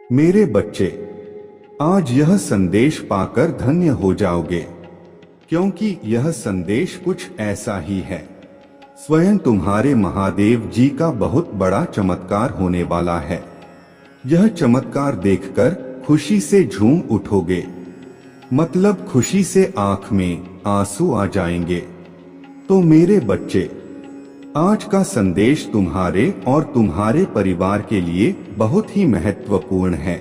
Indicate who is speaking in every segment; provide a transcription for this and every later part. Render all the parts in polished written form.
Speaker 1: मेरे बच्चे, आज यह संदेश पाकर धन्य हो जाओगे, क्योंकि यह संदेश कुछ ऐसा ही है। स्वयं तुम्हारे महादेव जी का बहुत बड़ा चमत्कार होने वाला है। यह चमत्कार देखकर खुशी से झूम उठोगे, मतलब खुशी से आंख में आंसू आ जाएंगे। तो मेरे बच्चे, आज का संदेश तुम्हारे और तुम्हारे परिवार के लिए बहुत ही महत्वपूर्ण है।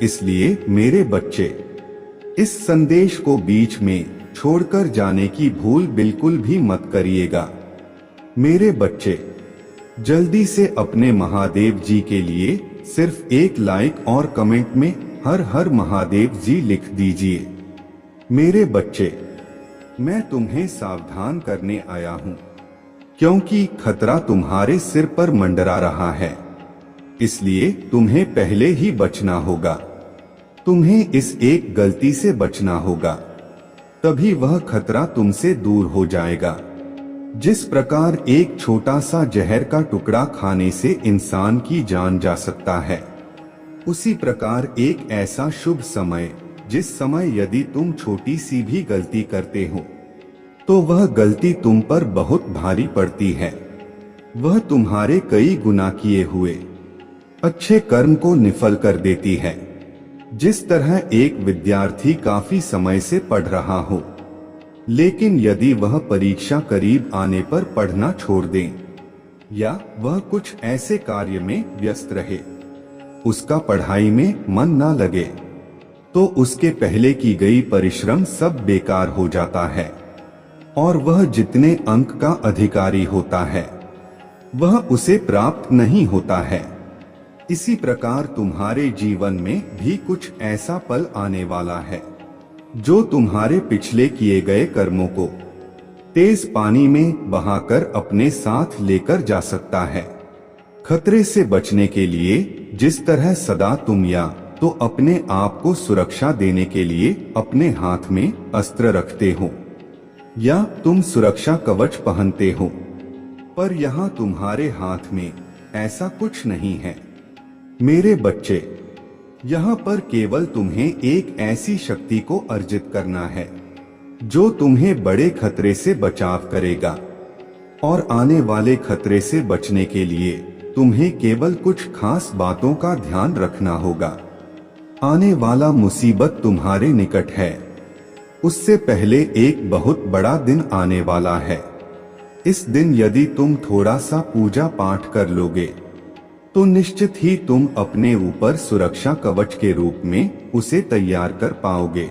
Speaker 1: इसलिए मेरे बच्चे, इस संदेश को बीच में छोड़कर जाने की भूल बिल्कुल भी मत करिएगा। मेरे बच्चे, जल्दी से अपने महादेव जी के लिए सिर्फ एक लाइक और कमेंट में हर हर महादेव जी लिख दीजिए। मेरे बच्चे, मैं तुम्हें सावधान करने आया हूँ, क्योंकि खतरा तुम्हारे सिर पर मंडरा रहा है। इसलिए तुम्हें पहले ही बचना होगा। तुम्हें इस एक गलती से बचना होगा, तभी वह खतरा तुमसे दूर हो जाएगा। जिस प्रकार एक छोटा सा जहर का टुकड़ा खाने से इंसान की जान जा सकता है, उसी प्रकार एक ऐसा शुभ समय, जिस समय यदि तुम छोटी सी भी गलती करते हो तो वह गलती तुम पर बहुत भारी पड़ती है। वह तुम्हारे कई गुना किए हुए अच्छे कर्म को निफल कर देती है। जिस तरह एक विद्यार्थी काफी समय से पढ़ रहा हो, लेकिन यदि वह परीक्षा करीब आने पर पढ़ना छोड़ दे, या वह कुछ ऐसे कार्य में व्यस्त रहे, उसका पढ़ाई में मन ना लगे, तो उसके पहले की गई परिश्रम सब बेकार हो जाता है और वह जितने अंक का अधिकारी होता है वह उसे प्राप्त नहीं होता है। इसी प्रकार तुम्हारे जीवन में भी कुछ ऐसा पल आने वाला है जो तुम्हारे पिछले किए गए कर्मों को तेज पानी में बहाकर अपने साथ लेकर जा सकता है। खतरे से बचने के लिए जिस तरह सदा तुम या तो अपने आप को सुरक्षा देने के लिए अपने हाथ में अस्त्र रखते हो, या तुम सुरक्षा कवच पहनते हो, पर यहाँ तुम्हारे हाथ में ऐसा कुछ नहीं है। मेरे बच्चे, यहाँ पर केवल तुम्हें एक ऐसी शक्ति को अर्जित करना है जो तुम्हें बड़े खतरे से बचाव करेगा। और आने वाले खतरे से बचने के लिए तुम्हें केवल कुछ खास बातों का ध्यान रखना होगा। आने वाला मुसीबत तुम्हारे निकट है, उससे पहले एक बहुत बड़ा दिन आने वाला है। इस दिन यदि तुम थोड़ा सा पूजा पाठ कर लोगे तो निश्चित ही तुम अपने ऊपर सुरक्षा कवच के रूप में उसे तैयार कर पाओगे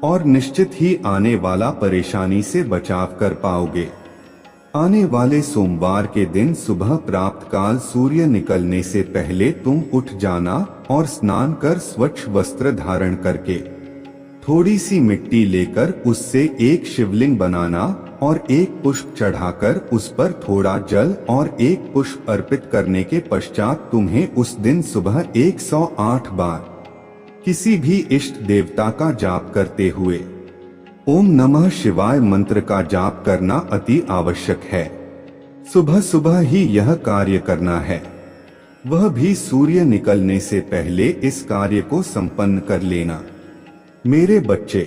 Speaker 1: और निश्चित ही आने वाला परेशानी से बचाव कर पाओगे। आने वाले सोमवार के दिन सुबह प्राप्त काल सूर्य निकलने से पहले तुम उठ जाना और स्नान कर स्वच्छ वस्त्र धारण करके थोड़ी सी मिट्टी लेकर उससे एक शिवलिंग बनाना और एक पुष्प चढ़ाकर उस पर थोड़ा जल और एक पुष्प अर्पित करने के पश्चात तुम्हें उस दिन सुबह 108 बार किसी भी इष्ट देवता का जाप करते हुए ओम नमः शिवाय मंत्र का जाप करना अति आवश्यक है। सुबह सुबह ही यह कार्य करना है, वह भी सूर्य निकलने से पहले इस कार्य को संपन्न कर लेना। मेरे बच्चे,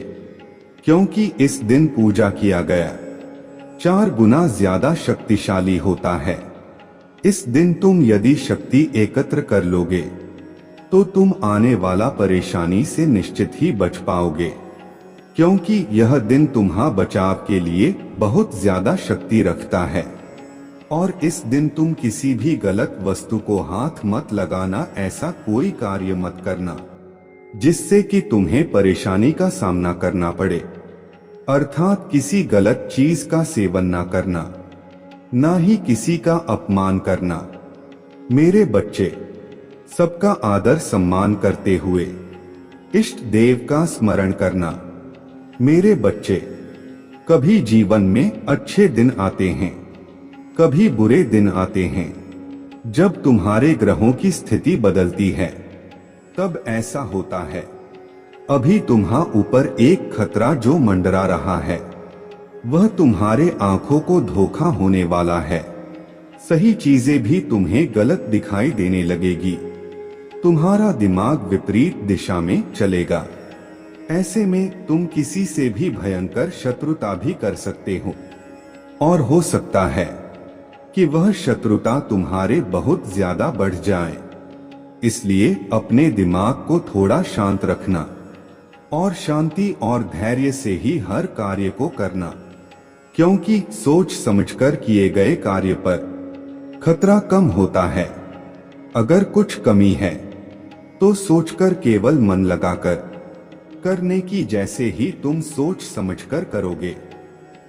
Speaker 1: क्योंकि इस दिन पूजा किया गया 4 गुना ज्यादा शक्तिशाली होता है। इस दिन तुम यदि शक्ति एकत्र कर लोगे तो तुम आने वाला परेशानी से निश्चित ही बच पाओगे, क्योंकि यह दिन तुम्हारा बचाव के लिए बहुत ज्यादा शक्ति रखता है। और इस दिन तुम किसी भी गलत वस्तु को हाथ मत लगाना, ऐसा कोई कार्य मत करना जिससे कि तुम्हें परेशानी का सामना करना पड़े, अर्थात किसी गलत चीज का सेवन ना करना, ना ही किसी का अपमान करना। मेरे बच्चे, सबका आदर सम्मान करते हुए इष्ट देव का स्मरण करना। मेरे बच्चे, कभी जीवन में अच्छे दिन आते हैं, कभी बुरे दिन आते हैं। जब तुम्हारे ग्रहों की स्थिति बदलती है तब ऐसा होता है। अभी तुम्हारे ऊपर एक खतरा जो मंडरा रहा है, वह तुम्हारे आंखों को धोखा होने वाला है। सही चीजें भी तुम्हें गलत दिखाई देने लगेगी। तुम्हारा दिमाग विपरीत दिशा में चलेगा। ऐसे में तुम किसी से भी भयंकर शत्रुता भी कर सकते हो, और हो सकता है कि वह शत्रुता तुम्हारे बहुत ज्यादा बढ़ जाए। इसलिए अपने दिमाग को थोड़ा शांत रखना और शांति और धैर्य से ही हर कार्य को करना, क्योंकि सोच समझकर किए गए कार्य पर खतरा कम होता है। अगर कुछ कमी है तो सोचकर केवल मन लगाकर करने की, जैसे ही तुम सोच समझकर करोगे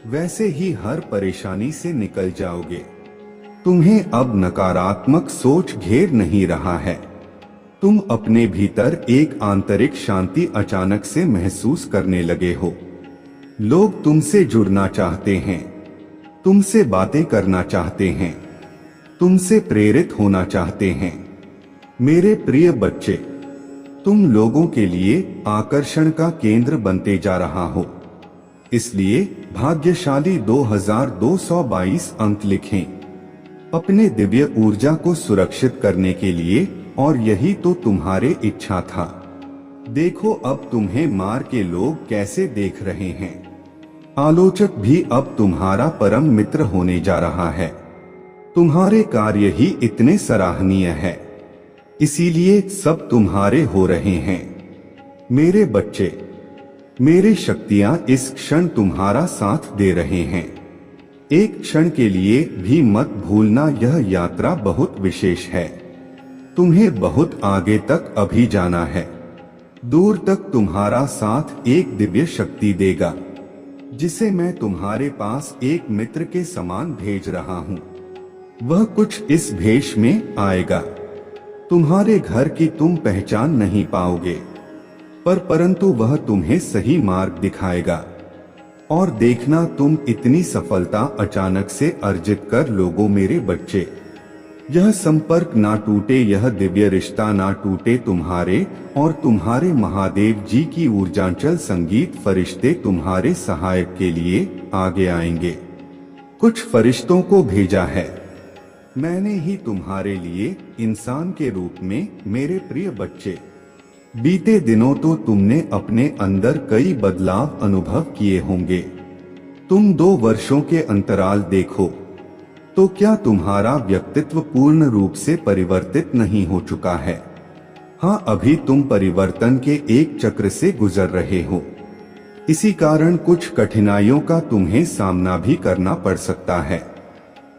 Speaker 1: वैसे ही हर परेशानी से निकल जाओगे। तुम्हें अब नकारात्मक सोच घेर नहीं रहा है। तुम अपने भीतर एक आंतरिक शांति अचानक से महसूस करने लगे हो। लोग तुमसे जुड़ना चाहते हैं, तुमसे बातें करना चाहते हैं, तुमसे प्रेरित होना चाहते हैं। मेरे प्रिय बच्चे, तुम लोगों के लिए आकर्षण का केंद्र बनते जा रहा हो। इसलिए भाग्यशाली 2222 अंक लिखें अपने दिव्य ऊर्जा को सुरक्षित करने के लिए, और यही तो तुम्हारे इच्छा था। देखो अब तुम्हें मार के लोग कैसे देख रहे हैं। आलोचक भी अब तुम्हारा परम मित्र होने जा रहा है। तुम्हारे कार्य ही इतने सराहनीय है, इसीलिए सब तुम्हारे हो रहे हैं। मेरे बच्चे, मेरे शक्तियां इस क्षण तुम्हारा साथ दे रहे हैं। एक क्षण के लिए भी मत भूलना, यह यात्रा बहुत विशेष है। तुम्हें बहुत आगे तक अभी जाना है। दूर तक तुम्हारा साथ एक दिव्य शक्ति देगा, जिसे मैं तुम्हारे पास एक मित्र के समान भेज रहा हूँ। वह कुछ इस भेष में आएगा। तुम्हारे घर की तुम पहचान नहीं पाओगे, परंतु वह तुम्हें सही मार्ग दिखाएगा। और देखना, तुम इतनी सफलता अचानक से अर्जित कर लोगे। मेरे बच्चे, यह संपर्क ना टूटे, यह दिव्य रिश्ता ना टूटे। तुम्हारे और तुम्हारे महादेव जी की ऊर्जांचल संगीत फरिश्ते तुम्हारे सहायक के लिए आगे आएंगे। कुछ फरिश्तों को भेजा है मैंने ही तुम्हारे लिए इंसान के रूप में। मेरे प्रिय बच्चे, बीते दिनों तो तुमने अपने अंदर कई बदलाव अनुभव किए होंगे। तुम 2 वर्षों के अंतराल देखो तो क्या तुम्हारा व्यक्तित्व पूर्ण रूप से परिवर्तित नहीं हो चुका है? हाँ, अभी तुम परिवर्तन के एक चक्र से गुजर रहे हो। इसी कारण कुछ कठिनाइयों का तुम्हें सामना भी करना पड़ सकता है,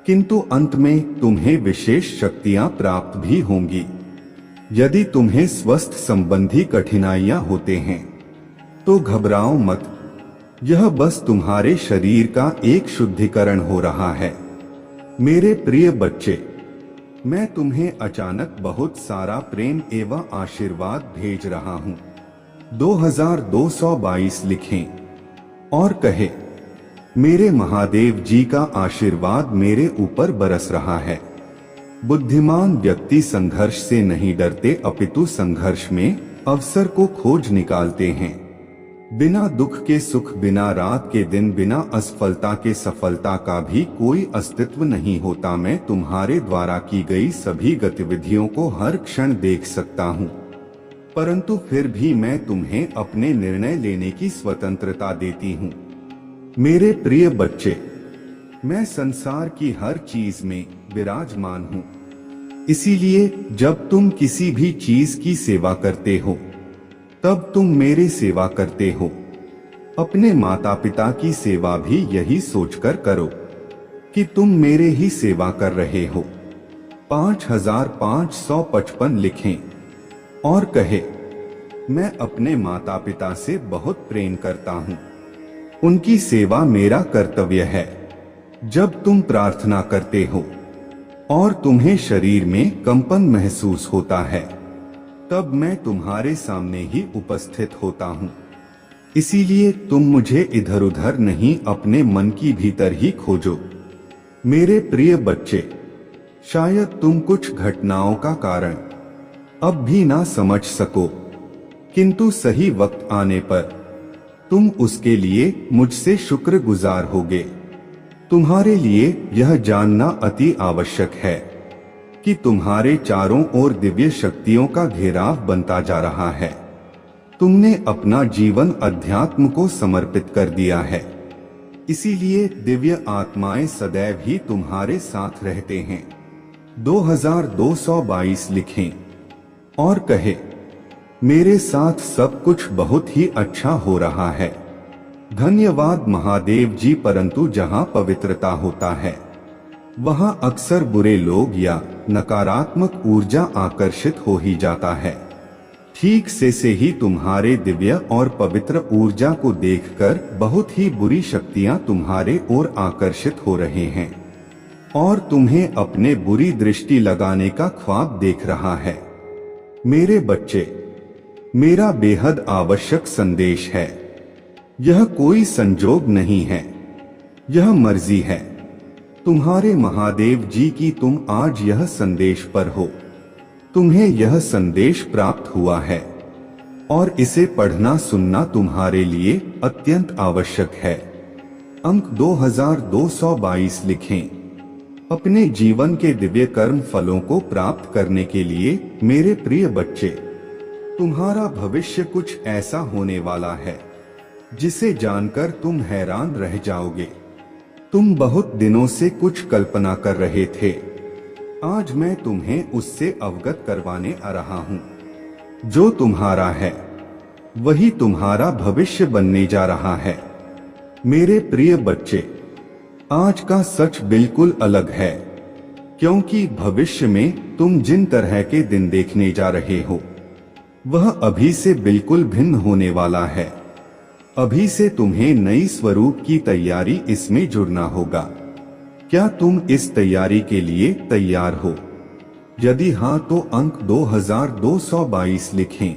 Speaker 1: किंतु अंत में तुम्हें विशेष शक्तियां प्राप्त भी होंगी। यदि तुम्हें स्वास्थ्य संबंधी कठिनाइयां होते हैं तो घबराओ मत, यह बस तुम्हारे शरीर का एक शुद्धिकरण हो रहा है। मेरे प्रिय बच्चे, मैं तुम्हें अचानक बहुत सारा प्रेम एवं आशीर्वाद भेज रहा हूँ। 2222 लिखें और कहे, मेरे महादेव जी का आशीर्वाद मेरे ऊपर बरस रहा है। बुद्धिमान व्यक्ति संघर्ष से नहीं डरते, अपितु संघर्ष में अवसर को खोज निकालते हैं। बिना दुख के सुख, बिना रात के दिन, बिना असफलता के सफलता का भी कोई अस्तित्व नहीं होता। मैं तुम्हारे द्वारा की गई सभी गतिविधियों को हर क्षण देख सकता हूँ, परंतु फिर भी मैं तुम्हें अपने निर्णय लेने की स्वतंत्रता देती हूँ। मेरे प्रिय बच्चे, मैं संसार की हर चीज में विराजमान हूँ। इसीलिए जब तुम किसी भी चीज की सेवा करते हो तब तुम मेरे सेवा करते हो। अपने माता पिता की सेवा भी यही सोचकर करो कि तुम मेरे ही सेवा कर रहे हो। 5555 लिखें और कहे, मैं अपने माता पिता से बहुत प्रेम करता हूँ। उनकी सेवा मेरा कर्तव्य है। जब तुम प्रार्थना करते हो और तुम्हें शरीर में कंपन महसूस होता है, तब मैं तुम्हारे सामने ही उपस्थित होता हूँ। इसीलिए तुम मुझे इधर उधर नहीं, अपने मन की भीतर ही खोजो। मेरे प्रिय बच्चे, शायद तुम कुछ घटनाओं का कारण अब भी ना समझ सको, किंतु सही वक्त आने पर तुम उसके लिए मुझसे शुक्रगुजार होगे। तुम्हारे लिए यह जानना अति आवश्यक है कि तुम्हारे चारों ओर दिव्य शक्तियों का घेराव बनता जा रहा है। तुमने अपना जीवन अध्यात्म को समर्पित कर दिया है, इसीलिए दिव्य आत्माएं सदैव ही तुम्हारे साथ रहते हैं। 2222 लिखें और कहे, मेरे साथ सब कुछ बहुत ही अच्छा हो रहा है। धन्यवाद महादेव जी। परंतु जहां पवित्रता होता है वहां अक्सर बुरे लोग या नकारात्मक ऊर्जा आकर्षित हो ही जाता है। ठीक से ही तुम्हारे दिव्य और पवित्र ऊर्जा को देखकर बहुत ही बुरी शक्तियां तुम्हारे ओर आकर्षित हो रहे हैं और तुम्हें अपने बुरी दृष्टि लगाने का ख्वाब देख रहा है। मेरे बच्चे, मेरा बेहद आवश्यक संदेश है। यह कोई संजोग नहीं है, यह मर्जी है तुम्हारे महादेव जी की। तुम आज यह संदेश पर हो, तुम्हें यह संदेश प्राप्त हुआ है और इसे पढ़ना सुनना तुम्हारे लिए अत्यंत आवश्यक है। अंक 2222 लिखें। अपने जीवन के दिव्य कर्म फलों को प्राप्त करने के लिए मेरे प्रिय बच्चे, तुम्हारा भविष्य कुछ ऐसा होने वाला है जिसे जानकर तुम हैरान रह जाओगे। तुम बहुत दिनों से कुछ कल्पना कर रहे थे, आज मैं तुम्हें उससे अवगत करवाने आ रहा हूँ। जो तुम्हारा है वही तुम्हारा भविष्य बनने जा रहा है। मेरे प्रिय बच्चे, आज का सच बिल्कुल अलग है, क्योंकि भविष्य में तुम जिन तरह के दिन देखने जा रहे हो वह अभी से बिल्कुल भिन्न होने वाला है। अभी से तुम्हें नई स्वरूप की तैयारी इसमें जुड़ना होगा। क्या तुम इस तैयारी के लिए तैयार हो? यदि हाँ तो अंक 2222 लिखें।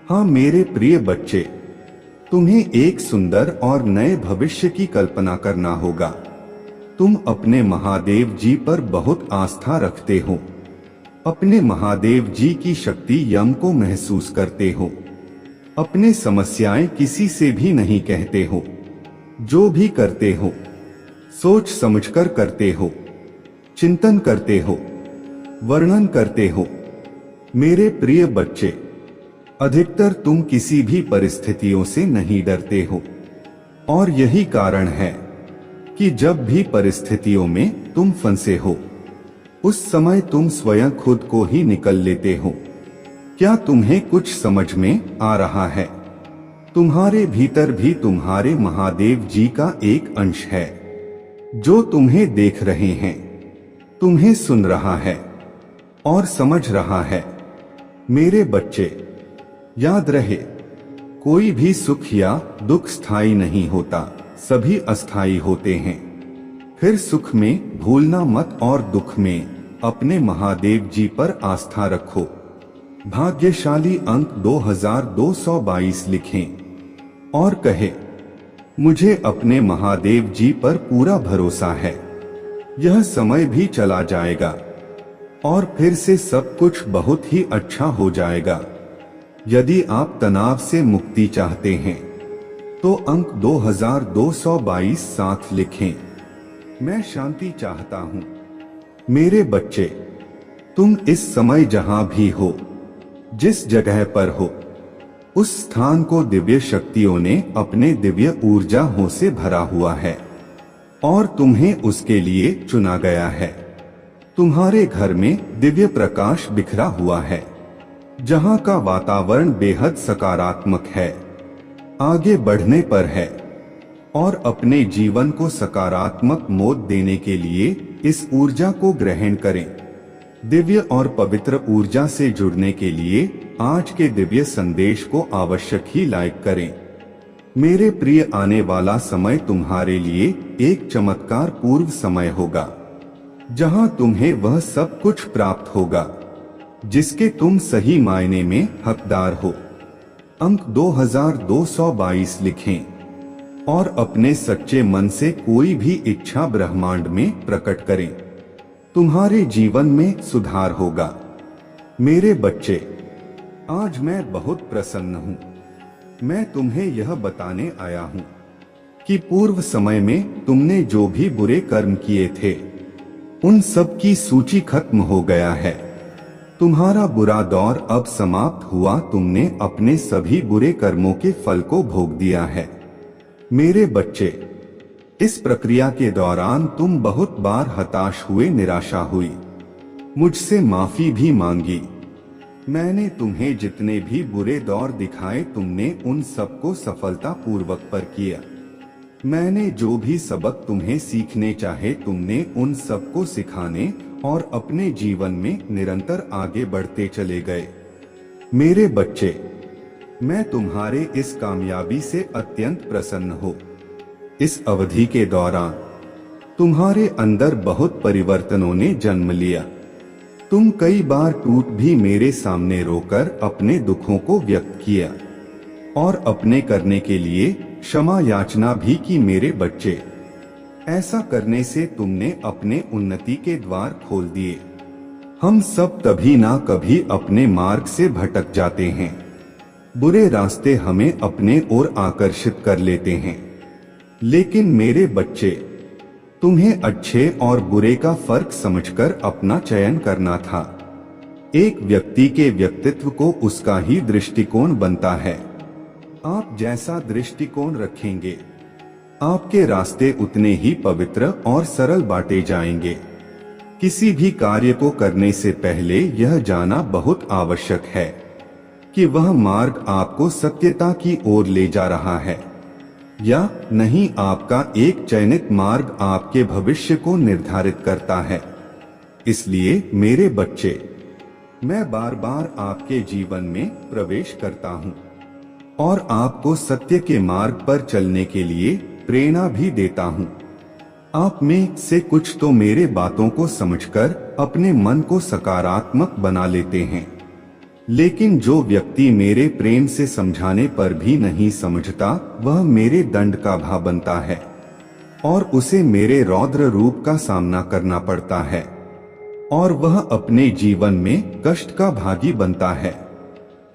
Speaker 1: हाँ मेरे प्रिय बच्चे, तुम्हें एक सुंदर और नए भविष्य की कल्पना करना होगा। तुम अपने महादेव जी पर बहुत आस्था रखते हो, अपने महादेव जी की शक्ति यम को महसूस करते हो। अपने समस्याएं किसी से भी नहीं कहते हो। जो भी करते हो सोच समझकर करते हो, चिंतन करते हो, वर्णन करते हो। मेरे प्रिय बच्चे, अधिकतर तुम किसी भी परिस्थितियों से नहीं डरते हो और यही कारण है कि जब भी परिस्थितियों में तुम फंसे हो उस समय तुम स्वयं खुद को ही निकल लेते हो। क्या तुम्हें कुछ समझ में आ रहा है? तुम्हारे भीतर भी तुम्हारे महादेव जी का एक अंश है जो तुम्हें देख रहे हैं, तुम्हें सुन रहा है और समझ रहा है। मेरे बच्चे, याद रहे, कोई भी सुख या दुख स्थायी नहीं होता, सभी अस्थायी होते हैं। फिर सुख में भूलना मत और दुख में अपने महादेव जी पर आस्था रखो। भाग्यशाली अंक 2222 लिखें और कहे, मुझे अपने महादेव जी पर पूरा भरोसा है। यह समय भी चला जाएगा और फिर से सब कुछ बहुत ही अच्छा हो जाएगा। यदि आप तनाव से मुक्ति चाहते हैं तो अंक 2222 साथ लिखें। मैं शांति चाहता हूं। मेरे बच्चे, तुम इस समय जहां भी हो, जिस जगह पर हो, उस स्थान को दिव्य शक्तियों ने अपने दिव्य ऊर्जाओं से भरा हुआ है और तुम्हें उसके लिए चुना गया है। तुम्हारे घर में दिव्य प्रकाश बिखरा हुआ है, जहां का वातावरण बेहद सकारात्मक है, आगे बढ़ने पर है और अपने जीवन को सकारात्मक मोड़ देने के लिए इस ऊर्जा को ग्रहण करें। दिव्य और पवित्र ऊर्जा से जुड़ने के लिए आज के दिव्य संदेश को अवश्य ही लाइक करें। मेरे प्रिय, आने वाला समय तुम्हारे लिए एक चमत्कार पूर्व समय होगा, जहां तुम्हें वह सब कुछ प्राप्त होगा जिसके तुम सही मायने में हकदार हो। अंक 2222 लिखें और अपने सच्चे मन से कोई भी इच्छा ब्रह्मांड में प्रकट करें। तुम्हारे जीवन में सुधार होगा। मेरे बच्चे, आज मैं बहुत प्रसन्न हूँ। मैं तुम्हें यह बताने आया हूँ कि पूर्व समय में तुमने जो भी बुरे कर्म किए थे उन सब की सूची खत्म हो गया है। तुम्हारा बुरा दौर अब समाप्त हुआ। तुमने अपने सभी बुरे कर्मों के फल को भोग दिया है। मेरे बच्चे, इस प्रक्रिया के दौरान तुम बहुत बार हताश हुए, निराशा हुई, मुझसे माफी भी मांगी। मैंने तुम्हें जितने भी बुरे दौर दिखाए, तुमने उन सबको सफलतापूर्वक पार किया। मैंने जो भी सबक तुम्हें सीखने चाहे, तुमने उन सबको सिखाने और अपने जीवन में निरंतर आगे बढ़ते चले गए। मेरे बच्चे, मैं तुम्हारे इस कामयाबी से अत्यंत प्रसन्न हूँ। इस अवधि के दौरान तुम्हारे अंदर बहुत परिवर्तनों ने जन्म लिया। तुम कई बार टूट भी मेरे सामने रोकर अपने दुखों को व्यक्त किया और अपने करने के लिए क्षमा याचना भी की। मेरे बच्चे, ऐसा करने से तुमने अपने उन्नति के द्वार खोल दिए। हम सब कभी ना कभी अपने मार्ग से भटक जाते हैं। बुरे रास्ते हमें अपने ओर आकर्षित कर लेते हैं। लेकिन मेरे बच्चे, तुम्हें अच्छे और बुरे का फर्क समझकर अपना चयन करना था। एक व्यक्ति के व्यक्तित्व को उसका ही दृष्टिकोण बनता है। आप जैसा दृष्टिकोण रखेंगे, आपके रास्ते उतने ही पवित्र और सरल बांटे जाएंगे। किसी भी कार्य को करने से पहले यह जानना बहुत आवश्यक है कि वह मार्ग आपको सत्यता की ओर ले जा रहा है या नहीं। आपका एक चयनित मार्ग आपके भविष्य को निर्धारित करता है। इसलिए मेरे बच्चे, मैं बार बार आपके जीवन में प्रवेश करता हूँ और आपको सत्य के मार्ग पर चलने के लिए प्रेरणा भी देता हूँ। आप में से कुछ तो मेरे बातों को समझकर अपने मन को सकारात्मक बना लेते हैं, लेकिन जो व्यक्ति मेरे प्रेम से समझाने पर भी नहीं समझता, वह मेरे दंड का भा बनता है और उसे मेरे रौद्र रूप का सामना करना पड़ता है और वह अपने जीवन में कष्ट का भागी बनता है।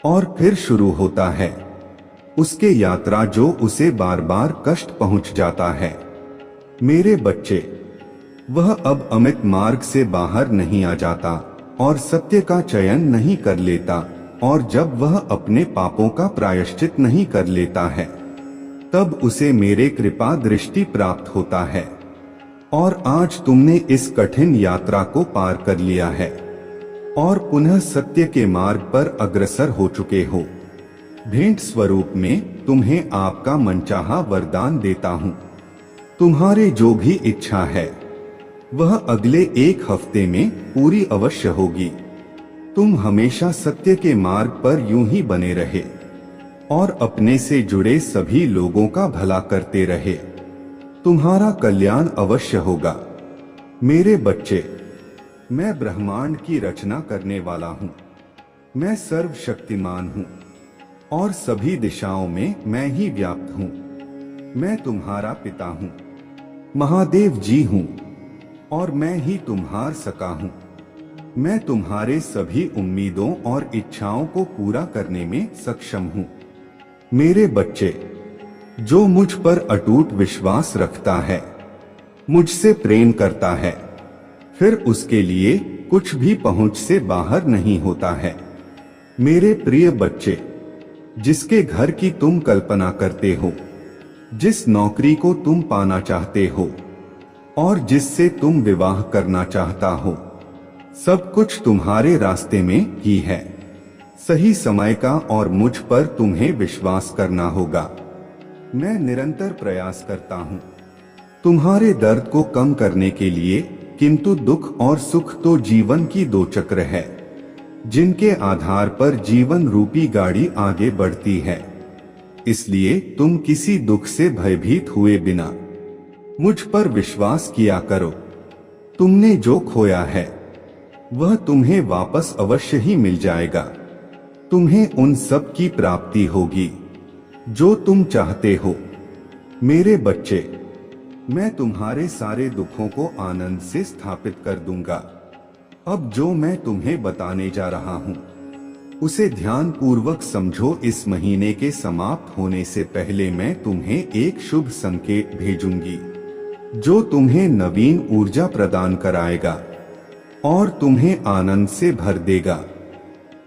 Speaker 1: और फिर शुरू होता है उसके यात्रा जो उसे बार बार कष्ट पहुंच जाता है। मेरे बच्चे, वह अब अमित मार्ग से बाहर नहीं आ जाता और सत्य का चयन नहीं कर लेता, और जब वह अपने पापों का प्रायश्चित नहीं कर लेता है, तब उसे मेरे कृपा दृष्टि प्राप्त होता है। और आज तुमने इस कठिन यात्रा को पार कर लिया है और पुनः सत्य के मार्ग पर अग्रसर हो चुके हो। भेंट स्वरूप में तुम्हें आपका मनचाहा वरदान देता हूँ। तुम्हारे जो भी इच्छा है वह अगले एक हफ्ते में पूरी अवश्य होगी। तुम हमेशा सत्य के मार्ग पर यूं ही बने रहे और अपने से जुड़े सभी लोगों का भला करते रहे। तुम्हारा कल्याण अवश्य होगा। मेरे बच्चे, मैं ब्रह्मांड की रचना करने वाला हूँ। मैं सर्वशक्तिमान हूँ और सभी दिशाओं में मैं ही व्याप्त हूँ। मैं तुम्हारा पिता हूँ, महादेव जी हूँ और मैं ही तुम्हार सका हूँ। मैं तुम्हारे सभी उम्मीदों और इच्छाओं को पूरा करने में सक्षम हूँ। मेरे बच्चे, जो मुझ पर अटूट विश्वास रखता है, मुझसे प्रेम करता है, फिर उसके लिए कुछ भी पहुंच से बाहर नहीं होता है। मेरे प्रिय बच्चे, जिसके घर की तुम कल्पना करते हो, जिस नौकरी को तुम पाना चाहते हो और जिससे तुम विवाह करना चाहता हो, सब कुछ तुम्हारे रास्ते में ही है। सही समय का और मुझ पर तुम्हें विश्वास करना होगा। मैं निरंतर प्रयास करता हूँ तुम्हारे दर्द को कम करने के लिए, किंतु दुख और सुख तो जीवन की दो चक्र है जिनके आधार पर जीवन रूपी गाड़ी आगे बढ़ती है। इसलिए तुम किसी दुख से भयभीत हुए बिना मुझ पर विश्वास किया करो। तुमने जो खोया है वह तुम्हें वापस अवश्य ही मिल जाएगा। तुम्हें उन सब की प्राप्ति होगी जो तुम चाहते हो। मेरे बच्चे, मैं तुम्हारे सारे दुखों को आनंद से स्थापित कर दूंगा। अब जो मैं तुम्हें बताने जा रहा हूँ उसे ध्यान पूर्वक समझो। इस महीने के समाप्त होने से पहले मैं तुम्हें एक शुभ संकेत भेजूंगी। जो तुम्हें नवीन ऊर्जा प्रदान कराएगा और तुम्हें आनंद से भर देगा।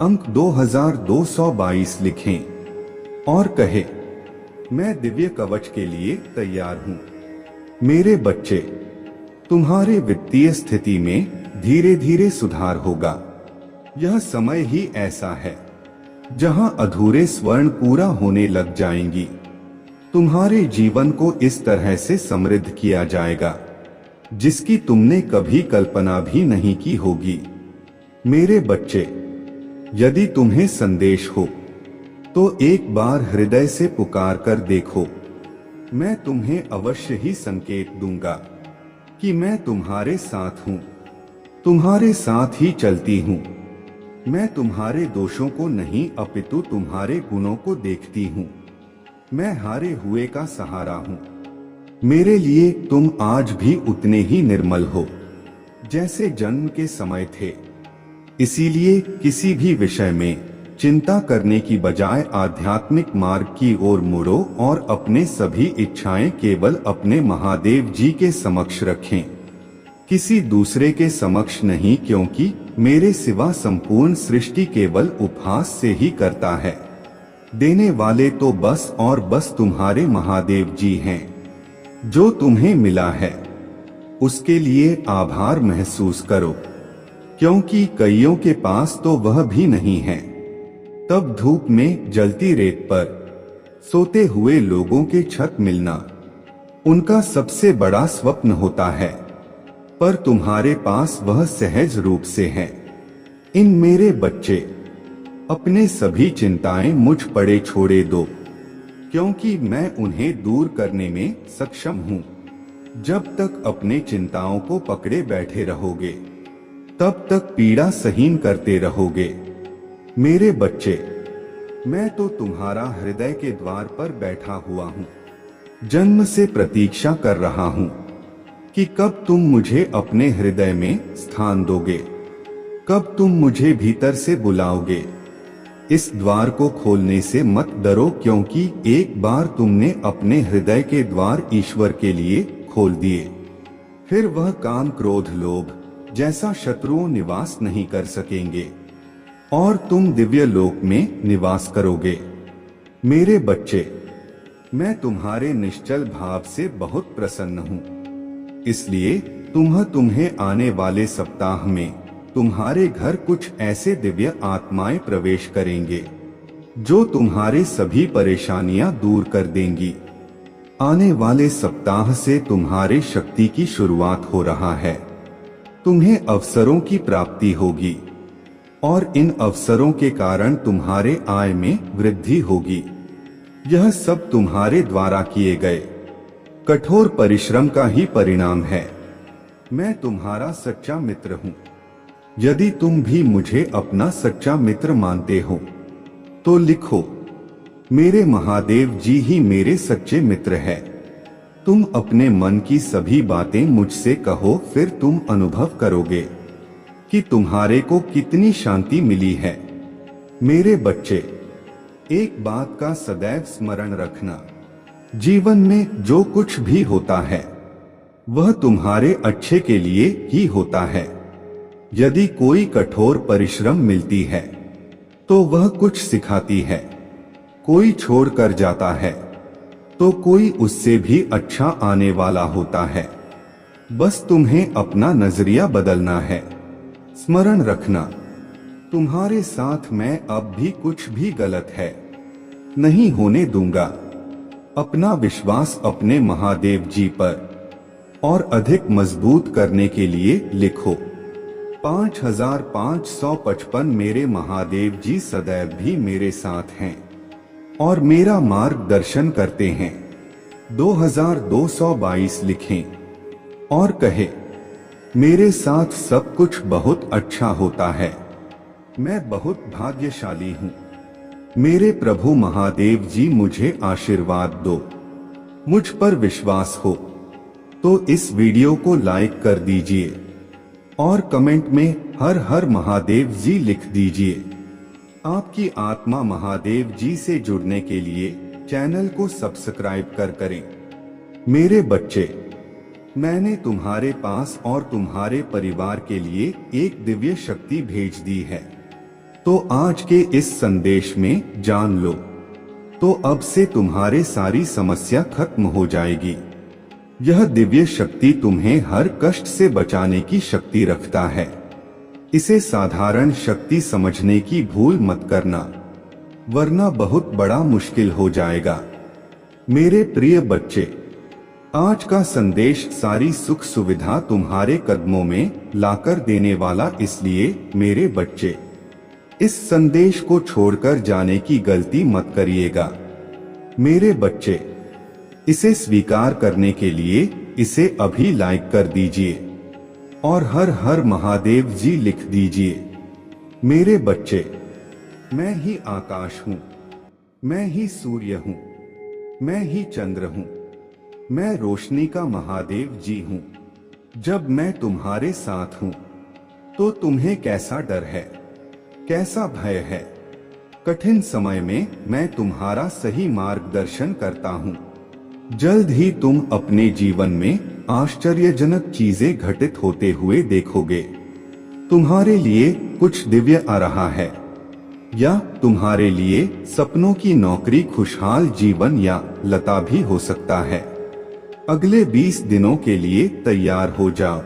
Speaker 1: अंक 2222 लिखें और कहे, मैं दिव्य कवच के लिए तैयार हूं। मेरे बच्चे, तुम्हारे वित्तीय स्थिति में धीरे धीरे सुधार होगा। यह समय ही ऐसा है जहां अधूरे स्वर्ण पूरा होने लग जाएंगी। तुम्हारे जीवन को इस तरह से समृद्ध किया जाएगा जिसकी तुमने कभी कल्पना भी नहीं की होगी। मेरे बच्चे, यदि तुम्हें संदेश हो तो एक बार हृदय से पुकार कर देखो। मैं तुम्हें अवश्य ही संकेत दूंगा कि मैं तुम्हारे साथ हूं, तुम्हारे साथ ही चलती हूं। मैं तुम्हारे दोषों को नहीं अपितु तुम्हारे गुणों को देखती हूं। मैं हारे हुए का सहारा हूं। मेरे लिए तुम आज भी उतने ही निर्मल हो जैसे जन्म के समय थे। इसीलिए किसी भी विषय में चिंता करने की बजाय आध्यात्मिक मार्ग की ओर मुड़ो और अपने सभी इच्छाएं केवल अपने महादेव जी के समक्ष रखें, किसी दूसरे के समक्ष नहीं, क्योंकि मेरे सिवा संपूर्ण सृष्टि केवल उपहास से ही करता है। देने वाले तो बस और बस तुम्हारे महादेव जी हैं। जो तुम्हें मिला है उसके लिए आभार महसूस करो, क्योंकि कईयों के पास तो वह भी नहीं है। तब धूप में जलती रेत पर सोते हुए लोगों के छत मिलना उनका सबसे बड़ा स्वप्न होता है, पर तुम्हारे पास वह सहज रूप से है। इन मेरे बच्चे, अपने सभी चिंताएं मुझ पड़े छोड़े दो, क्योंकि मैं उन्हें दूर करने में सक्षम हूं। जब तक अपने चिंताओं को पकड़े बैठे रहोगे तब तक पीड़ा सहन करते रहोगे। मेरे बच्चे, मैं तो तुम्हारा हृदय के द्वार पर बैठा हुआ हूं। जन्म से प्रतीक्षा कर रहा हूं कि कब तुम मुझे अपने हृदय में स्थान दोगे, कब तुम मुझे भीतर से बुलाओगे। इस द्वार को खोलने से मत डरो, क्योंकि एक बार तुमने अपने हृदय के द्वार ईश्वर के लिए खोल दिए, फिर वह काम क्रोध लोभ जैसा शत्रुओं निवास नहीं कर सकेंगे और तुम दिव्य लोक में निवास करोगे। मेरे बच्चे, मैं तुम्हारे निश्चल भाव से बहुत प्रसन्न हूँ। इसलिए तुम्हें आने वाले सप्ताह में तुम्हारे घर कुछ ऐसे दिव्य आत्माएं प्रवेश करेंगे जो तुम्हारे सभी परेशानियां दूर कर देंगी। आने वाले सप्ताह से तुम्हारे शक्ति की शुरुआत हो रहा है। तुम्हें अवसरों की प्राप्ति होगी और इन अवसरों के कारण तुम्हारे आय में वृद्धि होगी। यह सब तुम्हारे द्वारा किए गए कठोर परिश्रम का ही परिणाम है। मैं तुम्हारा सच्चा मित्र हूँ। यदि तुम भी मुझे अपना सच्चा मित्र मानते हो तो लिखो, मेरे महादेव जी ही मेरे सच्चे मित्र है। तुम अपने मन की सभी बातें मुझसे कहो, फिर तुम अनुभव करोगे कि तुम्हारे को कितनी शांति मिली है। मेरे बच्चे, एक बात का सदैव स्मरण रखना, जीवन में जो कुछ भी होता है वह तुम्हारे अच्छे के लिए ही होता है। यदि कोई कठोर परिश्रम मिलती है तो वह कुछ सिखाती है। कोई छोड़ कर जाता है तो कोई उससे भी अच्छा आने वाला होता है। बस तुम्हें अपना नजरिया बदलना है। स्मरण रखना, तुम्हारे साथ मैं अब भी कुछ भी गलत है नहीं होने दूंगा। अपना विश्वास अपने महादेव जी पर और अधिक मजबूत करने के लिए लिखो, 5555 मेरे महादेव जी सदैव भी मेरे साथ हैं और मेरा मार्गदर्शन करते हैं। 2222 लिखें और कहे, मेरे साथ सब कुछ बहुत अच्छा होता है। मैं बहुत भाग्यशाली हूँ। मेरे प्रभु महादेव जी मुझे आशीर्वाद दो। मुझ पर विश्वास हो तो इस वीडियो को लाइक कर दीजिए और कमेंट में हर हर महादेव जी लिख दीजिए। आपकी आत्मा महादेव जी से जुड़ने के लिए चैनल को सब्सक्राइब करें। मेरे बच्चे, मैंने तुम्हारे पास और तुम्हारे परिवार के लिए एक दिव्य शक्ति भेज दी है। तो आज के इस संदेश में जान लो, तो अब से तुम्हारे सारी समस्या खत्म हो जाएगी। यह दिव्य शक्ति तुम्हें हर कष्ट से बचाने की शक्ति रखता है। इसे साधारण शक्ति समझने की भूल मत करना, वरना बहुत बड़ा मुश्किल हो जाएगा। मेरे प्रिय बच्चे, आज का संदेश सारी सुख सुविधा तुम्हारे कदमों में लाकर देने वाला, इसलिए मेरे बच्चे इस संदेश को छोड़कर जाने की गलती मत करिएगा। मेरे बच्चे, इसे स्वीकार करने के लिए इसे अभी लाइक कर दीजिए और हर हर महादेव जी लिख दीजिए। मेरे बच्चे, मैं ही आकाश हूँ, मैं ही सूर्य हूँ, मैं ही चंद्र हूँ, मैं रोशनी का महादेव जी हूँ। जब मैं तुम्हारे साथ हूँ तो तुम्हें कैसा डर है, कैसा भय है। कठिन समय में मैं तुम्हारा सही मार्गदर्शन करता हूँ। जल्द ही तुम अपने जीवन में आश्चर्यजनक चीजें घटित होते हुए देखोगे। तुम्हारे लिए कुछ दिव्य आ रहा है, या तुम्हारे लिए सपनों की नौकरी, खुशहाल जीवन या लता भी हो सकता है। अगले 20 दिनों के लिए तैयार हो जाओ,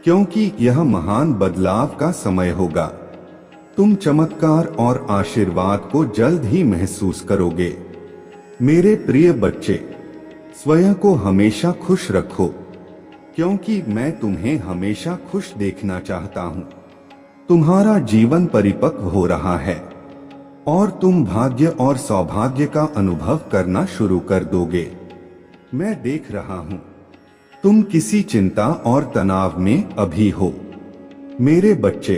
Speaker 1: क्योंकि यह महान बदलाव का समय होगा। तुम चमत्कार और आशीर्वाद को जल्द ही महसूस करोगे। मेरे प्रिय बच्चे, स्वयं को हमेशा खुश रखो, क्योंकि मैं तुम्हें हमेशा खुश देखना चाहता हूँ। तुम्हारा जीवन परिपक्व हो रहा है और तुम भाग्य और सौभाग्य का अनुभव करना शुरू कर दोगे। मैं देख रहा हूँ तुम किसी चिंता और तनाव में अभी हो। मेरे बच्चे,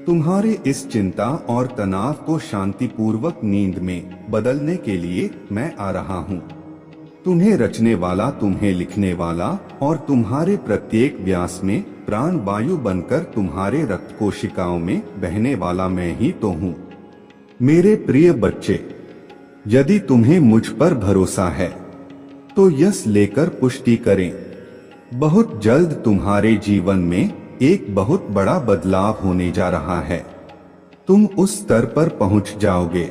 Speaker 1: तुम्हारे इस चिंता और तनाव को शांतिपूर्वक नींद में बदलने के लिए मैं आ रहा हूँ। तुम्हें रचने वाला, तुम्हें लिखने वाला और तुम्हारे प्रत्येक व्यास में प्राण वायु बनकर तुम्हारे रक्त कोशिकाओं में बहने वाला मैं ही तो हूँ। मेरे प्रिय बच्चे, यदि तुम्हें मुझ पर भरोसा है तो यस लेकर पुष्टि करें। बहुत जल्द तुम्हारे जीवन में एक बहुत बड़ा बदलाव होने जा रहा है। तुम उस स्तर पर पहुंच जाओगे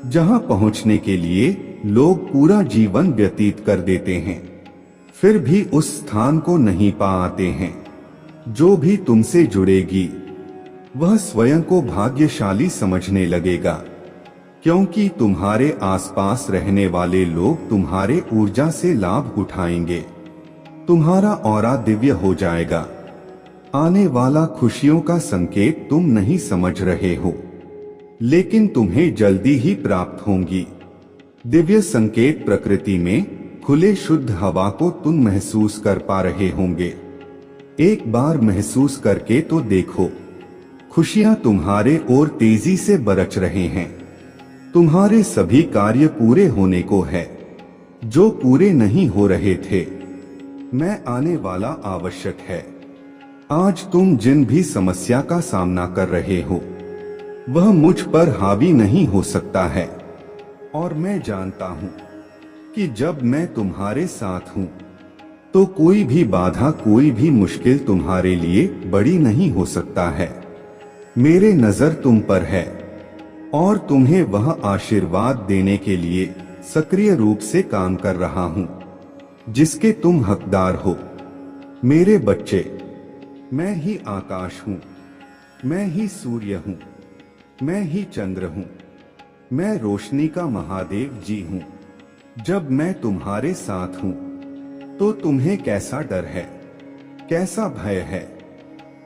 Speaker 1: जहां पहुंचने के लिए लोग पूरा जीवन व्यतीत कर देते हैं, फिर भी उस स्थान को नहीं पा आते हैं। जो भी तुमसे जुड़ेगी वह स्वयं को भाग्यशाली समझने लगेगा, क्योंकि तुम्हारे आसपास रहने वाले लोग तुम्हारे ऊर्जा से लाभ उठाएंगे। तुम्हारा ऑरा दिव्य हो जाएगा। आने वाला खुशियों का संकेत तुम नहीं समझ रहे हो, लेकिन तुम्हें जल्दी ही प्राप्त होंगी। दिव्य संकेत प्रकृति में खुले शुद्ध हवा को तुम महसूस कर पा रहे होंगे। एक बार महसूस करके तो देखो, खुशियां तुम्हारे ओर तेजी से बरच रहे हैं। तुम्हारे सभी कार्य पूरे होने को है, जो पूरे नहीं हो रहे थे। मैं आने वाला आवश्यक है। आज तुम जिन भी समस्या का सामना कर रहे हो वह मुझ पर हावी नहीं हो सकता है, और मैं जानता हूं कि जब मैं तुम्हारे साथ हूं तो कोई भी बाधा, कोई भी मुश्किल तुम्हारे लिए बड़ी नहीं हो सकता है। मेरे नजर तुम पर है और तुम्हें वह आशीर्वाद देने के लिए सक्रिय रूप से काम कर रहा हूं जिसके तुम हकदार हो। मेरे बच्चे, मैं ही आकाश हूँ, मैं ही सूर्य हूँ, मैं ही चंद्र हूँ, मैं रोशनी का महादेव जी हूँ। जब मैं तुम्हारे साथ हूँ तो तुम्हें कैसा डर है, कैसा भय है।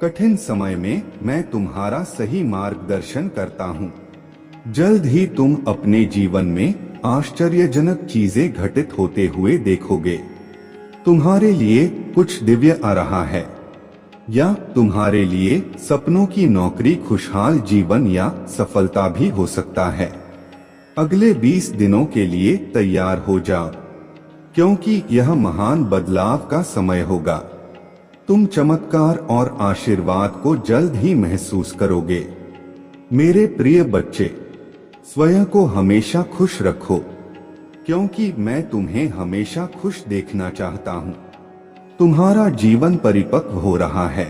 Speaker 1: कठिन समय में मैं तुम्हारा सही मार्गदर्शन करता हूँ। जल्द ही तुम अपने जीवन में आश्चर्यजनक चीजें घटित होते हुए देखोगे। तुम्हारे लिए कुछ दिव्य आ रहा है, या तुम्हारे लिए सपनों की नौकरी, खुशहाल जीवन या सफलता भी हो सकता है। अगले 20 दिनों के लिए तैयार हो जाओ, क्योंकि यह महान बदलाव का समय होगा। तुम चमत्कार और आशीर्वाद को जल्द ही महसूस करोगे। मेरे प्रिय बच्चे, स्वयं को हमेशा खुश रखो, क्योंकि मैं तुम्हें हमेशा खुश देखना चाहता हूँ। तुम्हारा जीवन परिपक्व हो रहा है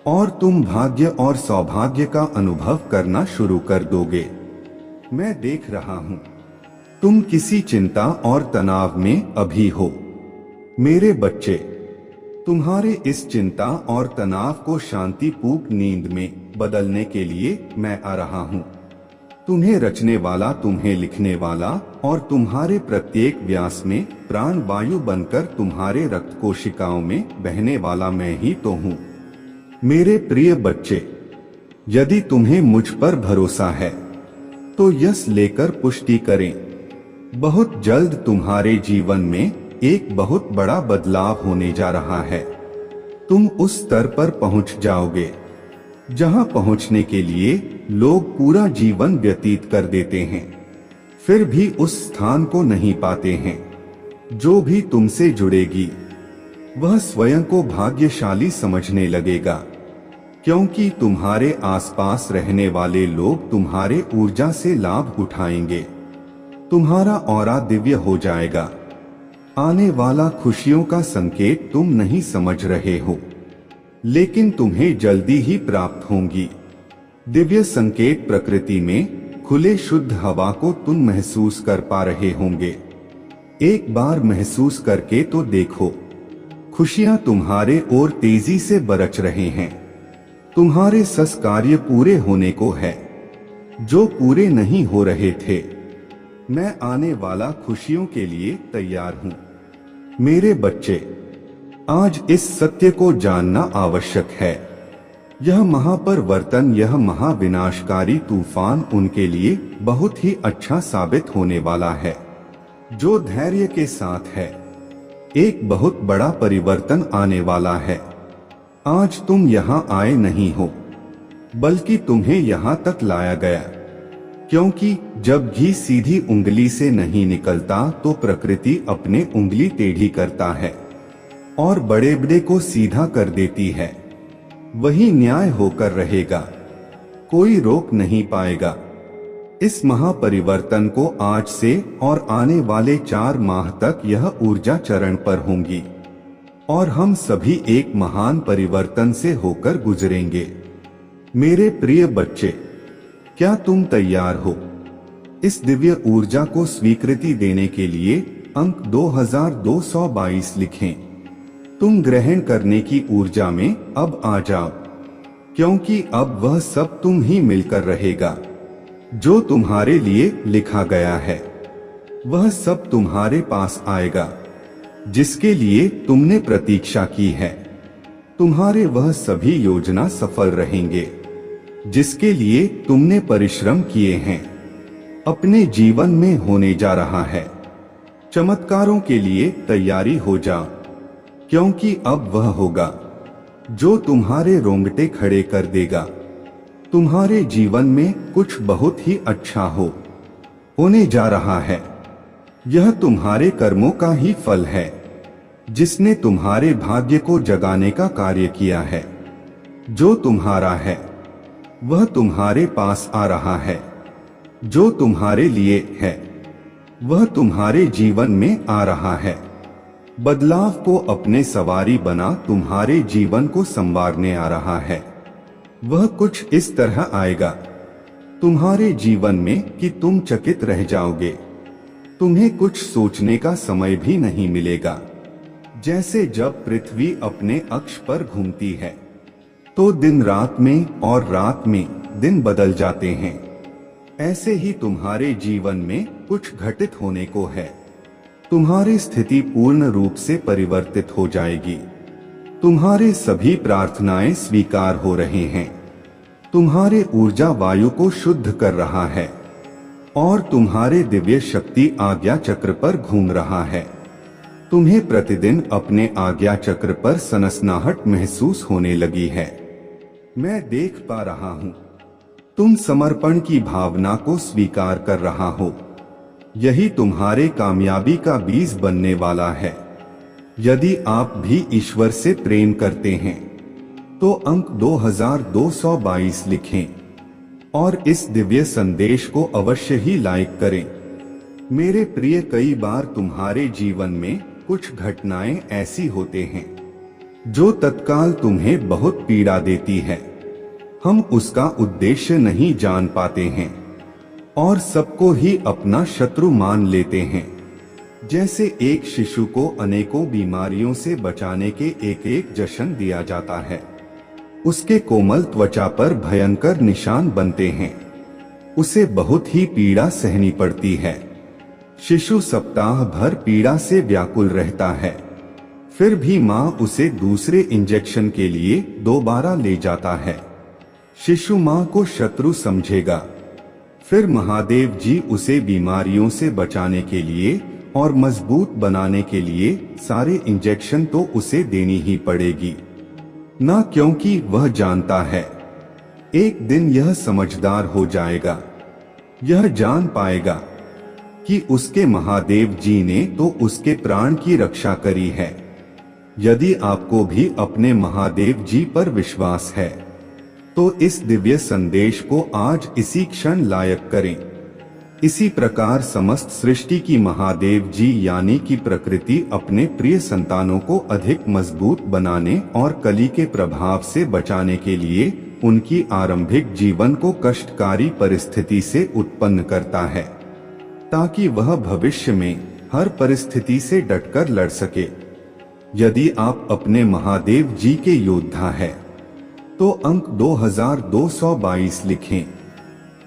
Speaker 1: और तुम भाग्य और सौभाग्य का अनुभव करना शुरू कर दोगे। मैं देख रहा हूँ तुम किसी चिंता और तनाव में अभी हो। मेरे बच्चे, तुम्हारे इस चिंता और तनाव को शांतिपूर्ण नींद में बदलने के लिए मैं आ रहा हूँ। तुम्हें रचने वाला, तुम्हें लिखने वाला और तुम्हारे प्रत्येक व्यास में प्राण वायु बनकर तुम्हारे रक्त कोशिकाओं में बहने वाला मैं ही तो हूँ। मेरे प्रिय बच्चे, यदि तुम्हें मुझ पर भरोसा है तो यस लेकर पुष्टि करें। बहुत जल्द तुम्हारे जीवन में एक बहुत बड़ा बदलाव होने जा रहा है। तुम उस स्तर पर पहुंच जाओगे जहां पहुंचने के लिए लोग पूरा जीवन व्यतीत कर देते हैं, फिर भी उस स्थान को नहीं पाते हैं। जो भी तुमसे जुड़ेगी वह स्वयं को भाग्यशाली समझने लगेगा, क्योंकि तुम्हारे आसपास रहने वाले लोग तुम्हारे ऊर्जा से लाभ उठाएंगे। तुम्हारा ऑरा दिव्य हो जाएगा। आने वाला खुशियों का संकेत तुम नहीं समझ रहे हो, लेकिन तुम्हें जल्दी ही प्राप्त होंगी। दिव्य संकेत प्रकृति में खुले शुद्ध हवा को तुम महसूस कर पा रहे होंगे। एक बार महसूस करके तो देखो, खुशियां तुम्हारे ओर तेजी से बरच रहे हैं। तुम्हारे सत्कार्य पूरे होने को है जो पूरे नहीं हो रहे थे। मैं आने वाला खुशियों के लिए तैयार हूँ। मेरे बच्चे, आज इस सत्य को जानना आवश्यक है। यह महापरिवर्तन, यह महाविनाशकारी तूफान उनके लिए बहुत ही अच्छा साबित होने वाला है जो धैर्य के साथ है। एक बहुत बड़ा परिवर्तन आने वाला है। आज तुम यहाँ आए नहीं हो, बल्कि तुम्हें यहाँ तक लाया गया, क्योंकि जब घी सीधी उंगली से नहीं निकलता तो प्रकृति अपने उंगली टेढ़ी करता है और बड़े बड़े को सीधा कर देती है। वही न्याय होकर रहेगा, कोई रोक नहीं पाएगा। इस महापरिवर्तन को आज से और आने वाले 4 माह तक यह ऊर्जा चरण पर होंगी और हम सभी एक महान परिवर्तन से होकर गुजरेंगे। मेरे प्रिय बच्चे, क्या तुम तैयार हो इस दिव्य ऊर्जा को स्वीकृति देने के लिए? अंक 2222 लिखें। तुम ग्रहण करने की ऊर्जा में अब आ जाओ, क्योंकि अब वह सब तुम ही मिलकर रहेगा। जो तुम्हारे लिए लिखा गया है वह सब तुम्हारे पास आएगा, जिसके लिए तुमने प्रतीक्षा की है। तुम्हारे वह सभी योजना सफल रहेंगे जिसके लिए तुमने परिश्रम किए हैं, अपने जीवन में होने जा रहा है। चमत्कारों के लिए तैयारी हो जाओ, क्योंकि अब वह होगा जो तुम्हारे रोंगटे खड़े कर देगा। तुम्हारे जीवन में कुछ बहुत ही अच्छा होने जा रहा है। यह तुम्हारे कर्मों का ही फल है, जिसने तुम्हारे भाग्य को जगाने का कार्य किया है। जो तुम्हारा है वह तुम्हारे पास आ रहा है। जो तुम्हारे लिए है वह तुम्हारे जीवन में आ रहा है। बदलाव को अपने सवारी बना तुम्हारे जीवन को संवारने आ रहा है। वह कुछ इस तरह आएगा तुम्हारे जीवन में कि तुम चकित रह जाओगे। तुम्हें कुछ सोचने का समय भी नहीं मिलेगा। जैसे जब पृथ्वी अपने अक्ष पर घूमती है तो दिन रात में और रात में दिन बदल जाते हैं, ऐसे ही तुम्हारे जीवन में कुछ घटित होने को है। तुम्हारी स्थिति पूर्ण रूप से परिवर्तित हो जाएगी। तुम्हारे सभी प्रार्थनाएं स्वीकार हो रहे हैं। तुम्हारे ऊर्जा वायु को शुद्ध कर रहा है और तुम्हारे दिव्य शक्ति आज्ञा चक्र पर घूम रहा है। तुम्हें प्रतिदिन अपने आज्ञा चक्र पर सनसनाहट महसूस होने लगी है। मैं देख पा रहा हूँ तुम समर्पण की भावना को स्वीकार कर रहा हो। यही तुम्हारे कामयाबी का बीज बनने वाला है। यदि आप भी ईश्वर से प्रेम करते हैं तो अंक 2222 लिखें और इस दिव्य संदेश को अवश्य ही लाइक करें। मेरे प्रिय, कई बार तुम्हारे जीवन में कुछ घटनाएं ऐसी होते हैं जो तत्काल तुम्हें बहुत पीड़ा देती है। हम उसका उद्देश्य नहीं जान पाते हैं और सबको ही अपना शत्रु मान लेते हैं। जैसे एक शिशु को अनेकों बीमारियों से बचाने के एक एक जश्न दिया जाता है। उसके कोमल त्वचा पर भयंकर निशान बनते हैं। उसे बहुत ही पीड़ा सहनी पड़ती है। शिशु सप्ताह भर पीड़ा से व्याकुल रहता है। फिर भी माँ उसे दूसरे इंजेक्शन के लिए दोबारा ले जाता है। शिशु माँ को शत्रु समझेगा। फिर महादेव जी उसे बीमारियों से बचाने के लिए और मजबूत बनाने के लिए सारे इंजेक्शन तो उसे देनी ही पड़ेगी ना, क्योंकि वह जानता है एक दिन यह समझदार हो जाएगा। यह जान पाएगा कि उसके महादेव जी ने तो उसके प्राण की रक्षा करी है। यदि आपको भी अपने महादेव जी पर विश्वास है तो इस दिव्य संदेश को आज इसी क्षण लायक करें। इसी प्रकार समस्त सृष्टि की महादेव जी यानी कि प्रकृति अपने प्रिय संतानों को अधिक मजबूत बनाने और कली के प्रभाव से बचाने के लिए उनकी आरंभिक जीवन को कष्टकारी परिस्थिति से उत्पन्न करता है, ताकि वह भविष्य में हर परिस्थिति से डटकर लड़ सके। यदि आप अपने महादेव जी के योद्धा हैं, तो अंक 2222 लिखें,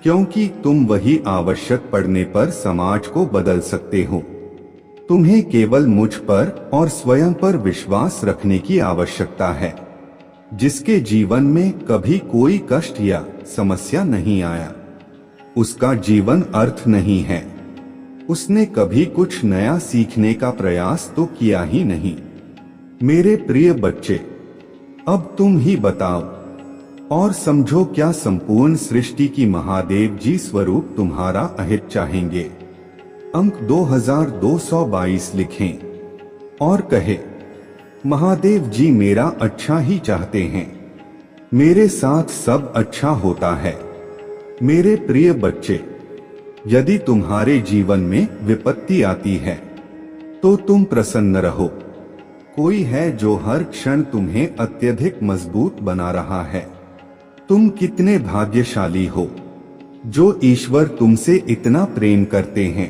Speaker 1: क्योंकि तुम वही आवश्यक पड़ने पर समाज को बदल सकते हो। तुम्हें केवल मुझ पर और स्वयं पर विश्वास रखने की आवश्यकता है। जिसके जीवन में कभी कोई कष्ट या समस्या नहीं आया, उसका जीवन अर्थ नहीं है। उसने कभी कुछ नया सीखने का प्रयास तो किया ही नहीं। मेरे प्रिय बच्चे, अब तुम ही बताओ और समझो, क्या संपूर्ण सृष्टि की महादेव जी स्वरूप तुम्हारा अहित चाहेंगे? अंक 2222 लिखें और कहे, महादेव जी मेरा अच्छा ही चाहते हैं। मेरे साथ सब अच्छा होता है। मेरे प्रिय बच्चे, यदि तुम्हारे जीवन में विपत्ति आती है तो तुम प्रसन्न रहो। कोई है जो हर क्षण तुम्हें अत्यधिक मजबूत बना रहा है। तुम कितने भाग्यशाली हो जो ईश्वर तुमसे इतना प्रेम करते हैं।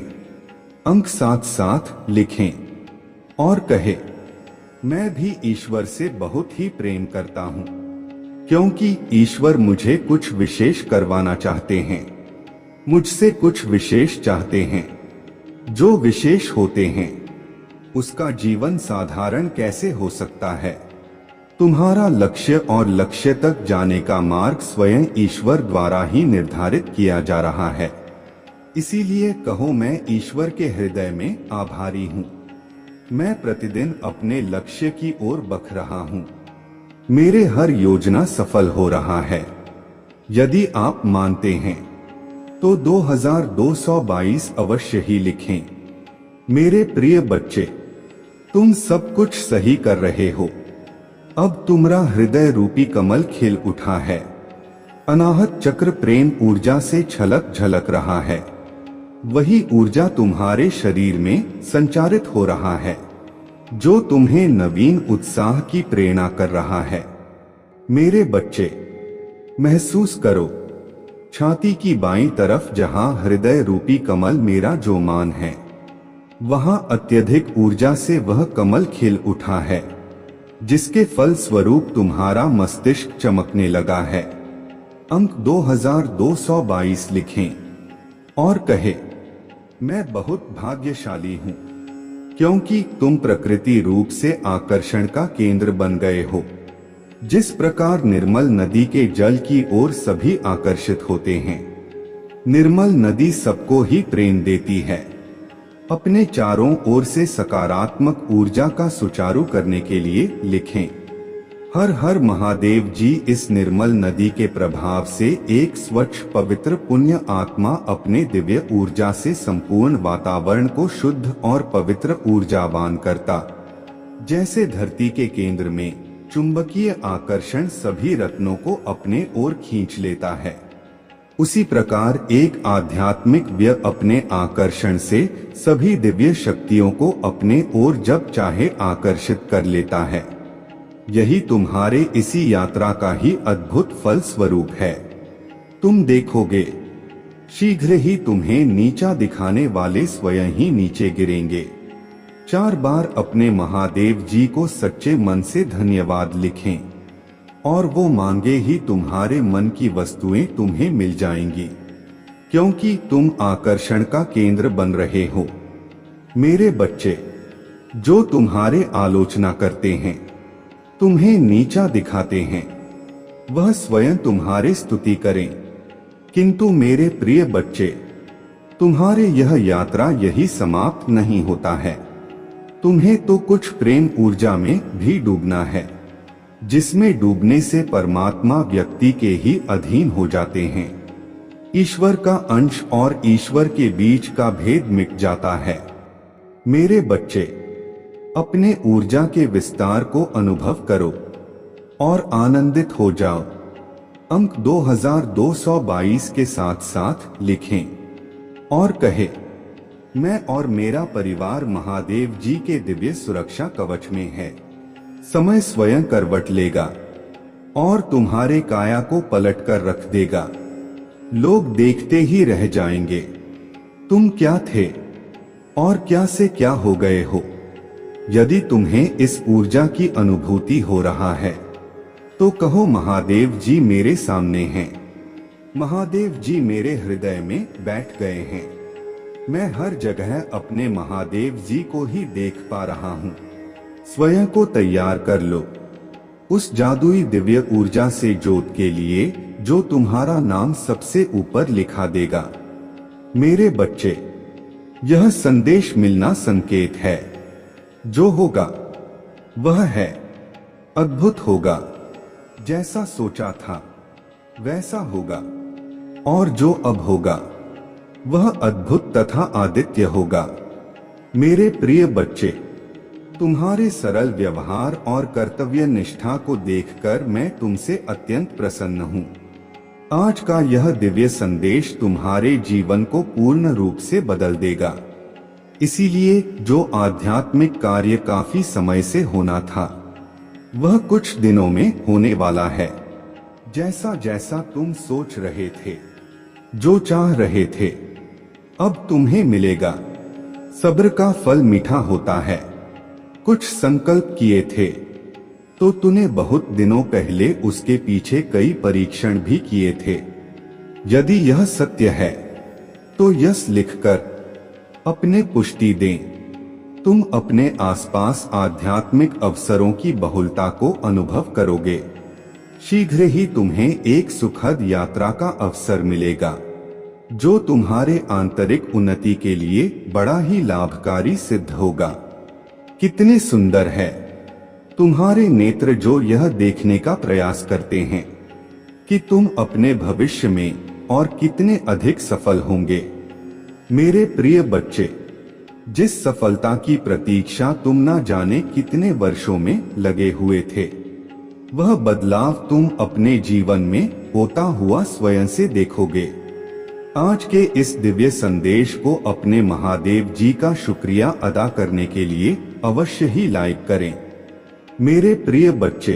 Speaker 1: अंक 7 लिखें और कहे, मैं भी ईश्वर से बहुत ही प्रेम करता हूँ, क्योंकि ईश्वर मुझे कुछ विशेष करवाना चाहते हैं। मुझसे कुछ विशेष चाहते हैं। जो विशेष होते हैं उसका जीवन साधारण कैसे हो सकता है? तुम्हारा लक्ष्य और लक्ष्य तक जाने का मार्ग स्वयं ईश्वर द्वारा ही निर्धारित किया जा रहा है। इसीलिए कहो, मैं ईश्वर के हृदय में आभारी हूँ। मैं प्रतिदिन अपने लक्ष्य की ओर बख रहा हूँ। मेरे हर योजना सफल हो रहा है। यदि आप मानते हैं तो 2222 अवश्य ही लिखें। मेरे प्रिय बच्चे, तुम सब कुछ सही कर रहे हो। अब तुम्हारा हृदय रूपी कमल खिल उठा है। अनाहत चक्र प्रेम ऊर्जा से छलक झलक रहा है। वही ऊर्जा तुम्हारे शरीर में संचारित हो रहा है, जो तुम्हें नवीन उत्साह की प्रेरणा कर रहा है। मेरे बच्चे, महसूस करो छाती की बाईं तरफ, जहां हृदय रूपी कमल मेरा जो मान है, वहां अत्यधिक ऊर्जा से वह कमल खिल उठा है, जिसके फल स्वरूप तुम्हारा मस्तिष्क चमकने लगा है। अंक 2222 लिखें और कहे, मैं बहुत भाग्यशाली हूँ, क्योंकि तुम प्रकृति रूप से आकर्षण का केंद्र बन गए हो। जिस प्रकार निर्मल नदी के जल की ओर सभी आकर्षित होते हैं, निर्मल नदी सबको ही प्रेम देती है। अपने चारों ओर से सकारात्मक ऊर्जा का सुचारू करने के लिए लिखें, हर हर महादेव जी। इस निर्मल नदी के प्रभाव से एक स्वच्छ पवित्र पुण्य आत्मा अपने दिव्य ऊर्जा से संपूर्ण वातावरण को शुद्ध और पवित्र ऊर्जावान करता, जैसे धरती के केंद्र में चुंबकीय आकर्षण सभी रत्नों को अपने ओर खींच लेता है, उसी प्रकार एक आध्यात्मिक व्यक्ति अपने आकर्षण से सभी दिव्य शक्तियों को अपने ओर जब चाहे आकर्षित कर लेता है। यही तुम्हारे इसी यात्रा का ही अद्भुत फल स्वरूप है। तुम देखोगे शीघ्र ही तुम्हें नीचा दिखाने वाले स्वयं ही नीचे गिरेंगे। 4 बार अपने महादेव जी को सच्चे मन से धन्यवाद लिखें और वो मांगे ही तुम्हारे मन की वस्तुएं तुम्हें मिल जाएंगी, क्योंकि तुम आकर्षण का केंद्र बन रहे हो। मेरे बच्चे, जो तुम्हारे आलोचना करते हैं, तुम्हें नीचा दिखाते हैं, वह स्वयं तुम्हारी स्तुति करें, किंतु मेरे प्रिय बच्चे, तुम्हारे यह यात्रा यही समाप्त नहीं होता है। तुम्हें तो कुछ प्रेम ऊर्जा में भी डूबना है, जिसमें डूबने से परमात्मा व्यक्ति के ही अधीन हो जाते हैं। ईश्वर का अंश और ईश्वर के बीच का भेद मिट जाता है। मेरे बच्चे, अपने ऊर्जा के विस्तार को अनुभव करो और आनंदित हो जाओ। अंक 2222 के साथ साथ लिखें और कहे, मैं और मेरा परिवार महादेव जी के दिव्य सुरक्षा कवच में है। समय स्वयं करवट लेगा और तुम्हारे काया को पलट कर रख देगा। लोग देखते ही रह जाएंगे तुम क्या थे और क्या से क्या हो गए हो। यदि तुम्हें इस ऊर्जा की अनुभूति हो रहा है तो कहो, महादेव जी मेरे सामने हैं, महादेव जी मेरे हृदय में बैठ गए हैं। मैं हर जगह अपने महादेव जी को ही देख पा रहा हूँ। स्वयं को तैयार कर लो उस जादुई दिव्य ऊर्जा से जोत के लिए जो तुम्हारा नाम सबसे ऊपर लिखा देगा। मेरे बच्चे, यह संदेश मिलना संकेत है। जो होगा वह है, अद्भुत होगा। जैसा सोचा था वैसा होगा, और जो अब होगा वह अद्भुत तथा आदित्य होगा। मेरे प्रिय बच्चे, तुम्हारे सरल व्यवहार और कर्तव्य निष्ठा को देखकर मैं तुमसे अत्यंत प्रसन्न हूँ। आज का यह दिव्य संदेश तुम्हारे जीवन को पूर्ण रूप से बदल देगा। इसीलिए जो आध्यात्मिक कार्य काफी समय से होना था, वह कुछ दिनों में होने वाला है। जैसा जैसा तुम सोच रहे थे, जो चाह रहे थे, अब तुम्हें मिलेगा। सब्र का फल मीठा होता है। कुछ संकल्प किए थे तो तूने बहुत दिनों पहले उसके पीछे कई परीक्षण भी किए थे। यदि यह सत्य है तो यस लिखकर अपने पुष्टि दें। तुम अपने आसपास आध्यात्मिक अवसरों की बहुलता को अनुभव करोगे। शीघ्र ही तुम्हें एक सुखद यात्रा का अवसर मिलेगा, जो तुम्हारे आंतरिक उन्नति के लिए बड़ा ही लाभकारी सिद्ध होगा। कितने सुंदर है तुम्हारे नेत्र जो यह देखने का प्रयास करते हैं कि तुम अपने भविष्य में और कितने अधिक सफल होंगे। मेरे प्रिय बच्चे, जिस सफलता की प्रतीक्षा तुम ना जाने कितने वर्षों में लगे हुए थे, वह बदलाव तुम अपने जीवन में होता हुआ स्वयं से देखोगे। आज के इस दिव्य संदेश को अपने महादेव जी का शुक्रिया अदा करने के लिए अवश्य ही लाइक करें। मेरे प्रिय बच्चे,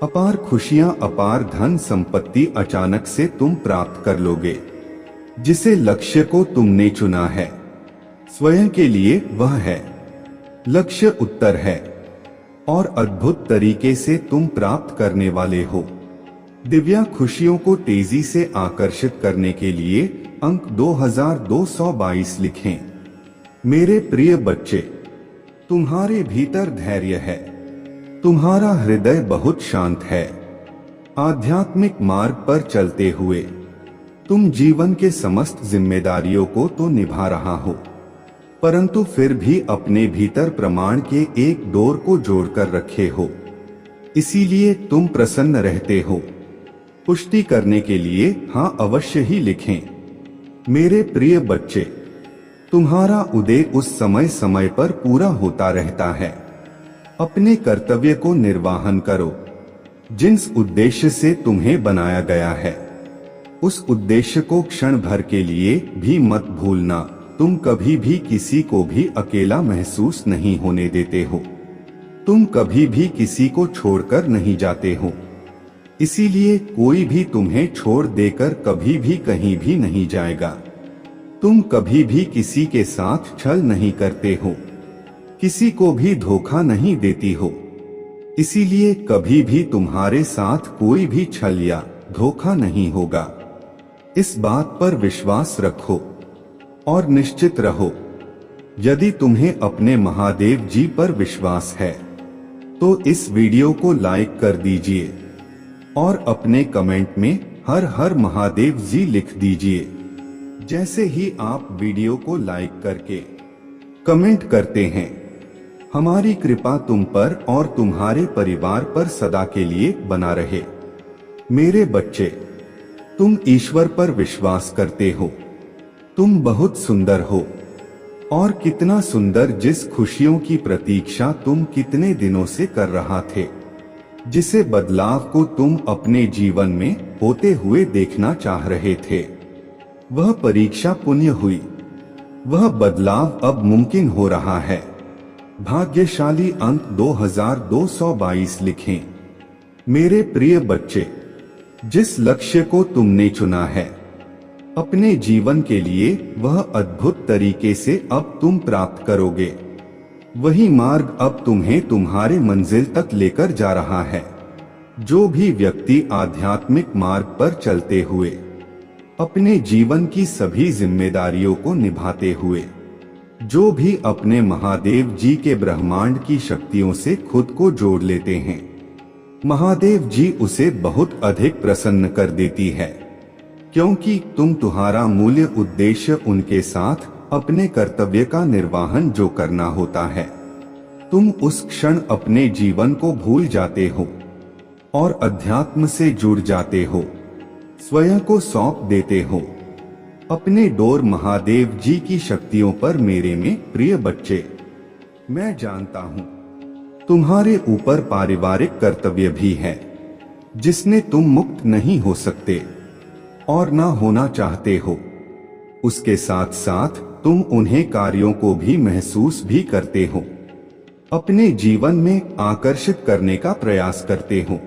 Speaker 1: अपार खुशियां, अपार धन संपत्ति अचानक से तुम प्राप्त कर लोगे। जिसे लक्ष्य को तुमने चुना है स्वयं के लिए, वह है लक्ष्य उत्तर है और अद्भुत तरीके से तुम प्राप्त करने वाले हो। दिव्या खुशियों को तेजी से आकर्षित करने के लिए अंक 2222 लिखें। मेरे प्रिय बच्चे, तुम्हारे भीतर धैर्य है, तुम्हारा हृदय बहुत शांत है। आध्यात्मिक मार्ग पर चलते हुए तुम जीवन के समस्त जिम्मेदारियों को तो निभा रहा हो, परंतु फिर भी अपने भीतर प्रमाण के एक डोर को जोड़कर रखे हो। इसीलिए तुम प्रसन्न रहते हो। पुष्टि करने के लिए हाँ अवश्य ही लिखें। मेरे प्रिय बच्चे, तुम्हारा उदय उस समय समय पर पूरा होता रहता है। अपने कर्तव्य को निर्वाहन करो जिस उद्देश्य से तुम्हें बनाया गया है। उस उद्देश्य को क्षण भर के लिए भी मत भूलना। तुम कभी भी किसी को भी अकेला महसूस नहीं होने देते हो। तुम कभी भी किसी को छोड़कर नहीं जाते हो, इसीलिए कोई भी तुम्हें छोड़ देकर कभी भी कहीं भी नहीं जाएगा। तुम कभी भी किसी के साथ छल नहीं करते हो, किसी को भी धोखा नहीं देती हो, इसीलिए कभी भी तुम्हारे साथ कोई भी छल या धोखा नहीं होगा। इस बात पर विश्वास रखो और निश्चित रहो। यदि तुम्हें अपने महादेव जी पर विश्वास है तो इस वीडियो को लाइक कर दीजिए और अपने कमेंट में हर हर महादेव जी लिख दीजिए। जैसे ही आप वीडियो को लाइक करके कमेंट करते हैं, हमारी कृपा तुम पर और तुम्हारे परिवार पर सदा के लिए बना रहे। मेरे बच्चे, तुम ईश्वर पर विश्वास करते हो। तुम बहुत सुंदर हो, और कितना सुंदर, जिस खुशियों की प्रतीक्षा तुम कितने दिनों से कर रहा थे, जिसे बदलाव को तुम अपने जीवन में होते हुए देखना चाह रहे थे, वह परीक्षा पुण्य हुई। वह बदलाव अब मुमकिन हो रहा है। भाग्यशाली अंक 2222 लिखें। मेरे प्रिय बच्चे, जिस लक्ष्य को तुमने चुना है अपने जीवन के लिए, वह अद्भुत तरीके से अब तुम प्राप्त करोगे। वही मार्ग अब तुम्हें तुम्हारे मंजिल तक लेकर जा रहा है। जो भी व्यक्ति आध्यात्मिक मार्ग पर चलते हुए अपने जीवन की सभी जिम्मेदारियों को निभाते हुए, जो भी अपने महादेव जी के ब्रह्मांड की शक्तियों से खुद को जोड़ लेते हैं, महादेव जी उसे बहुत अधिक प्रसन्न कर देती है, क्योंकि तुम्हारा मूल्य उद्देश्य उनके साथ अपने कर्तव्य का निर्वहन जो करना होता है, तुम उस क्षण अपने जीवन को भूल जाते हो और अध्यात्म से जुड़ जाते हो, स्वयं को सौंप देते हो अपने डोर महादेव जी की शक्तियों पर। मेरे में प्रिय बच्चे, मैं जानता हूँ तुम्हारे ऊपर पारिवारिक कर्तव्य भी है, जिसने तुम मुक्त नहीं हो सकते और ना होना चाहते हो। उसके साथ साथ तुम उन्हें कार्यों को भी महसूस भी करते हो, अपने जीवन में आकर्षित करने का प्रयास करते हो।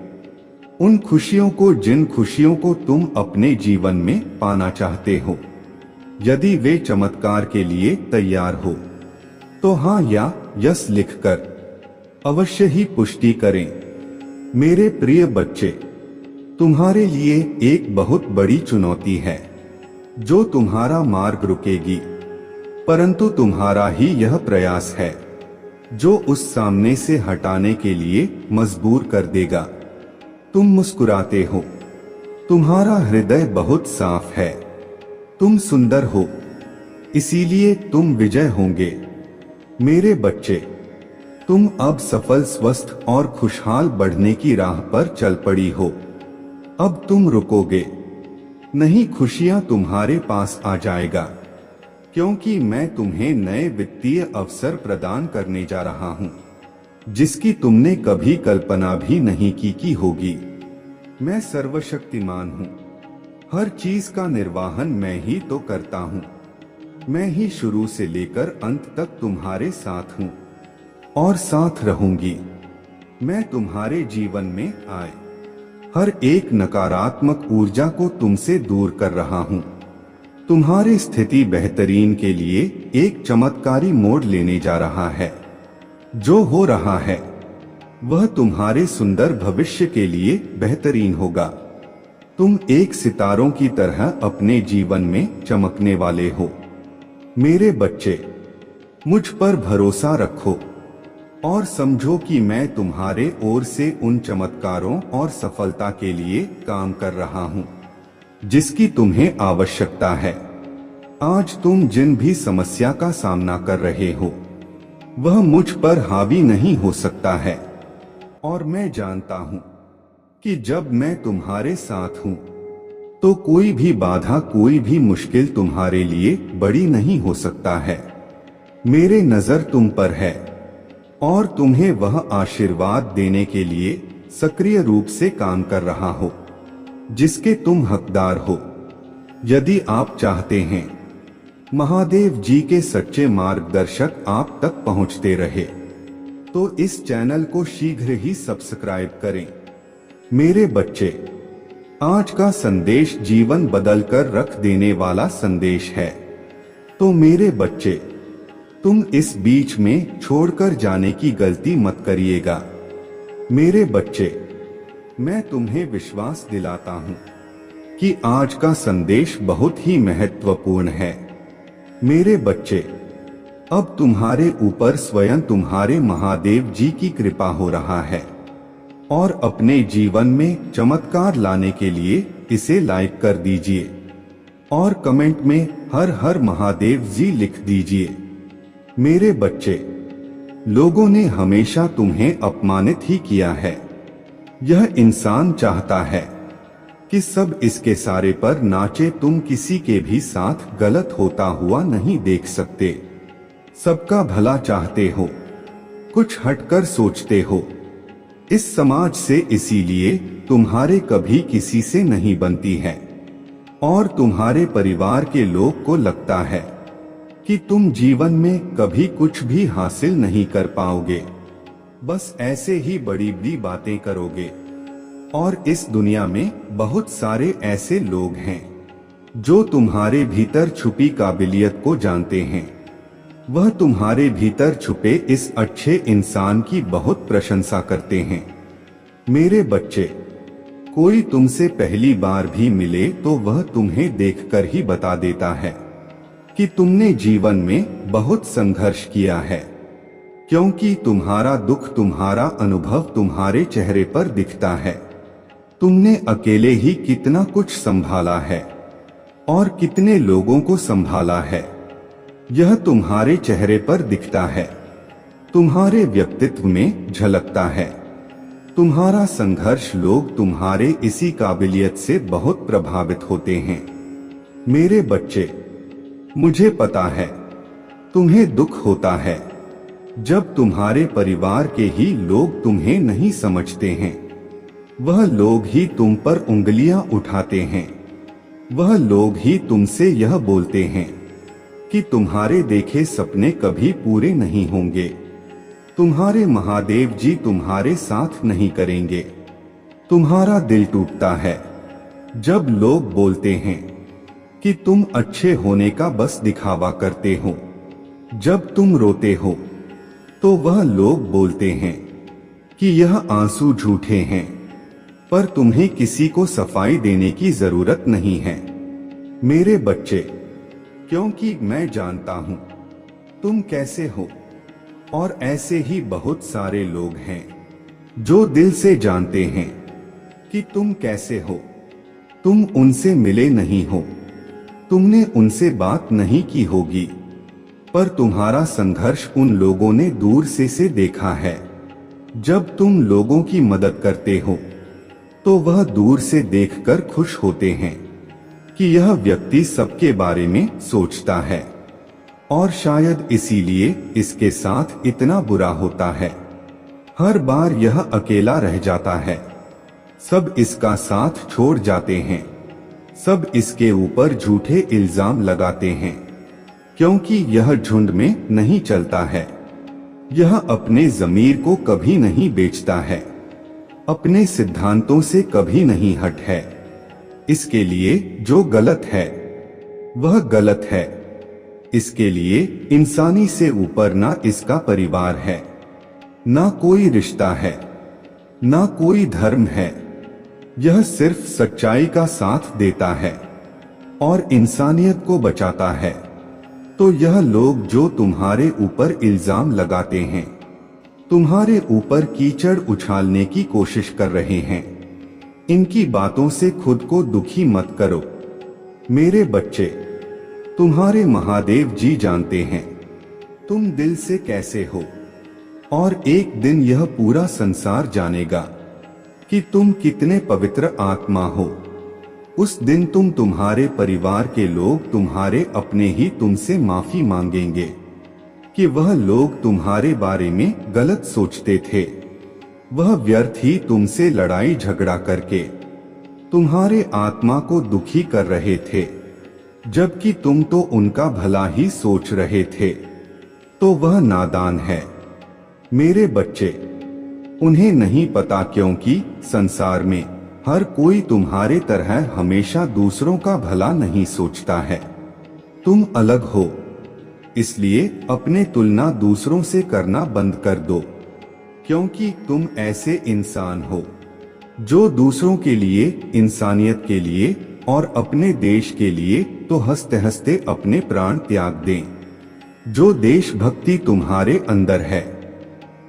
Speaker 1: उन खुशियों को, जिन खुशियों को तुम अपने जीवन में पाना चाहते हो, यदि वे चमत्कार के लिए तैयार हो तो हाँ या यस लिखकर अवश्य ही पुष्टि करें। मेरे प्रिय बच्चे, तुम्हारे लिए एक बहुत बड़ी चुनौती है जो तुम्हारा मार्ग रुकेगी, परंतु तुम्हारा ही यह प्रयास है जो उस सामने से हटाने के लिए मजबूर कर देगा। तुम मुस्कुराते हो, तुम्हारा हृदय बहुत साफ है, तुम सुंदर हो, इसीलिए तुम विजय होंगे। मेरे बच्चे, तुम अब सफल, स्वस्थ और खुशहाल बढ़ने की राह पर चल पड़ी हो। अब तुम रुकोगे नहीं, खुशियां तुम्हारे पास आ जाएगा, क्योंकि मैं तुम्हें नए वित्तीय अवसर प्रदान करने जा रहा हूं, जिसकी तुमने कभी कल्पना भी नहीं की होगी। मैं सर्वशक्तिमान हूं, हर चीज का निर्वहन मैं ही तो करता हूं। मैं ही शुरू से लेकर अंत तक तुम्हारे साथ हूं और साथ रहूंगी। मैं तुम्हारे जीवन में आए हर एक नकारात्मक ऊर्जा को तुमसे दूर कर रहा हूं। तुम्हारी स्थिति बेहतरीन के लिए एक चमत्कारी मोड़ लेने जा रहा है। जो हो रहा है वह तुम्हारे सुंदर भविष्य के लिए बेहतरीन होगा। तुम एक सितारों की तरह अपने जीवन में चमकने वाले हो। मेरे बच्चे, मुझ पर भरोसा रखो और समझो कि मैं तुम्हारे ओर से उन चमत्कारों और सफलता के लिए काम कर रहा हूं जिसकी तुम्हें आवश्यकता है। आज तुम जिन भी समस्या का सामना कर रहे हो वह मुझ पर हावी नहीं हो सकता है, और मैं जानता हूं कि जब मैं तुम्हारे साथ हूं तो कोई भी बाधा, कोई भी मुश्किल तुम्हारे लिए बड़ी नहीं हो सकता है। मेरे नजर तुम पर है और तुम्हें वह आशीर्वाद देने के लिए सक्रिय रूप से काम कर रहा हो जिसके तुम हकदार हो। यदि आप चाहते हैं महादेव जी के सच्चे मार्गदर्शक आप तक पहुंचते रहे, तो इस चैनल को शीघ्र ही सब्सक्राइब करें। मेरे बच्चे, आज का संदेश जीवन बदलकर रख देने वाला संदेश है। तो मेरे बच्चे, तुम इस बीच में छोड़कर जाने की गलती मत करिएगा। मेरे बच्चे, मैं तुम्हें विश्वास दिलाता हूं कि आज का संदेश बहुत ही महत्वपूर्ण है। मेरे बच्चे, अब तुम्हारे ऊपर स्वयं तुम्हारे महादेव जी की कृपा हो रहा है और अपने जीवन में चमत्कार लाने के लिए इसे लाइक कर दीजिए और कमेंट में हर हर महादेव जी लिख दीजिए। मेरे बच्चे, लोगों ने हमेशा तुम्हें अपमानित ही किया है। यह इंसान चाहता है कि सब इसके सारे पर नाचे। तुम किसी के भी साथ गलत होता हुआ नहीं देख सकते। सबका भला चाहते हो, कुछ हटकर सोचते हो इस समाज से, इसीलिए तुम्हारे कभी किसी से नहीं बनती है और तुम्हारे परिवार के लोग को लगता है कि तुम जीवन में कभी कुछ भी हासिल नहीं कर पाओगे, बस ऐसे ही बड़ी बड़ी बातें करोगे। और इस दुनिया में बहुत सारे ऐसे लोग हैं जो तुम्हारे भीतर छुपी काबिलियत को जानते हैं। वह तुम्हारे भीतर छुपे इस अच्छे इंसान की बहुत प्रशंसा करते हैं। मेरे बच्चे, कोई तुमसे पहली बार भी मिले तो वह तुम्हें देखकर ही बता देता है कि तुमने जीवन में बहुत संघर्ष किया है, क्योंकि तुम्हारा दुख, तुम्हारा अनुभव तुम्हारे चेहरे पर दिखता है। तुमने अकेले ही कितना कुछ संभाला है और कितने लोगों को संभाला है, यह तुम्हारे चेहरे पर दिखता है, तुम्हारे व्यक्तित्व में झलकता है। तुम्हारा संघर्ष, लोग तुम्हारे इसी काबिलियत से बहुत प्रभावित होते हैं। मेरे बच्चे, मुझे पता है तुम्हें दुख होता है जब तुम्हारे परिवार के ही लोग तुम्हें नहीं समझते हैं। वह लोग ही तुम पर उंगलियां उठाते हैं। वह लोग ही तुमसे यह बोलते हैं कि तुम्हारे देखे सपने कभी पूरे नहीं होंगे, तुम्हारे महादेव जी तुम्हारे साथ नहीं करेंगे। तुम्हारा दिल टूटता है जब लोग बोलते हैं कि तुम अच्छे होने का बस दिखावा करते हो। जब तुम रोते हो तो वह लोग बोलते हैं कि यह आंसू झूठे हैं, पर तुम्हें किसी को सफाई देने की जरूरत नहीं है। मेरे बच्चे, क्योंकि मैं जानता हूं तुम कैसे हो, और ऐसे ही बहुत सारे लोग हैं जो दिल से जानते हैं कि तुम कैसे हो। तुम उनसे मिले नहीं हो, तुमने उनसे बात नहीं की होगी, पर तुम्हारा संघर्ष उन लोगों ने दूर से देखा है। जब तुम लोगों की मदद करते हो तो वह दूर से देखकर खुश होते हैं कि यह व्यक्ति सबके बारे में सोचता है, और शायद इसीलिए इसके साथ इतना बुरा होता है। हर बार यह अकेला रह जाता है, सब इसका साथ छोड़ जाते हैं, सब इसके ऊपर झूठे इल्जाम लगाते हैं, क्योंकि यह झुंड में नहीं चलता है। यह अपने ज़मीर को कभी नहीं बेचता है, अपने सिद्धांतों से कभी नहीं हट है। इसके लिए जो गलत है वह गलत है। इसके लिए इंसानी से ऊपर ना इसका परिवार है, ना कोई रिश्ता है, ना कोई धर्म है। यह सिर्फ सच्चाई का साथ देता है और इंसानियत को बचाता है। तो यह लोग जो तुम्हारे ऊपर इल्जाम लगाते हैं, तुम्हारे ऊपर कीचड़ उछालने की कोशिश कर रहे हैं, इनकी बातों से खुद को दुखी मत करो। मेरे बच्चे, तुम्हारे महादेव जी जानते हैं तुम दिल से कैसे हो, और एक दिन यह पूरा संसार जानेगा कि तुम कितने पवित्र आत्मा हो। उस दिन तुम्हारे परिवार के लोग, तुम्हारे अपने ही तुमसे माफी मांगेंगे कि वह लोग तुम्हारे बारे में गलत सोचते थे। वह व्यर्थ ही तुमसे लड़ाई झगड़ा करके तुम्हारे आत्मा को दुखी कर रहे थे। जबकि तुम तो उनका भला ही सोच रहे थे, तो वह नादान है। मेरे बच्चे, उन्हें नहीं पता क्योंकि संसार में हर कोई तुम्हारे तरह हमेशा दूसरों का भला नहीं सोचता है। तुम अलग हो, इसलिए अपने तुलना दूसरों से करना बंद कर दो, क्योंकि तुम ऐसे इंसान हो जो दूसरों के लिए, इंसानियत के लिए और अपने देश के लिए तो हंसते हंसते अपने प्राण त्याग दें। जो देशभक्ति तुम्हारे अंदर है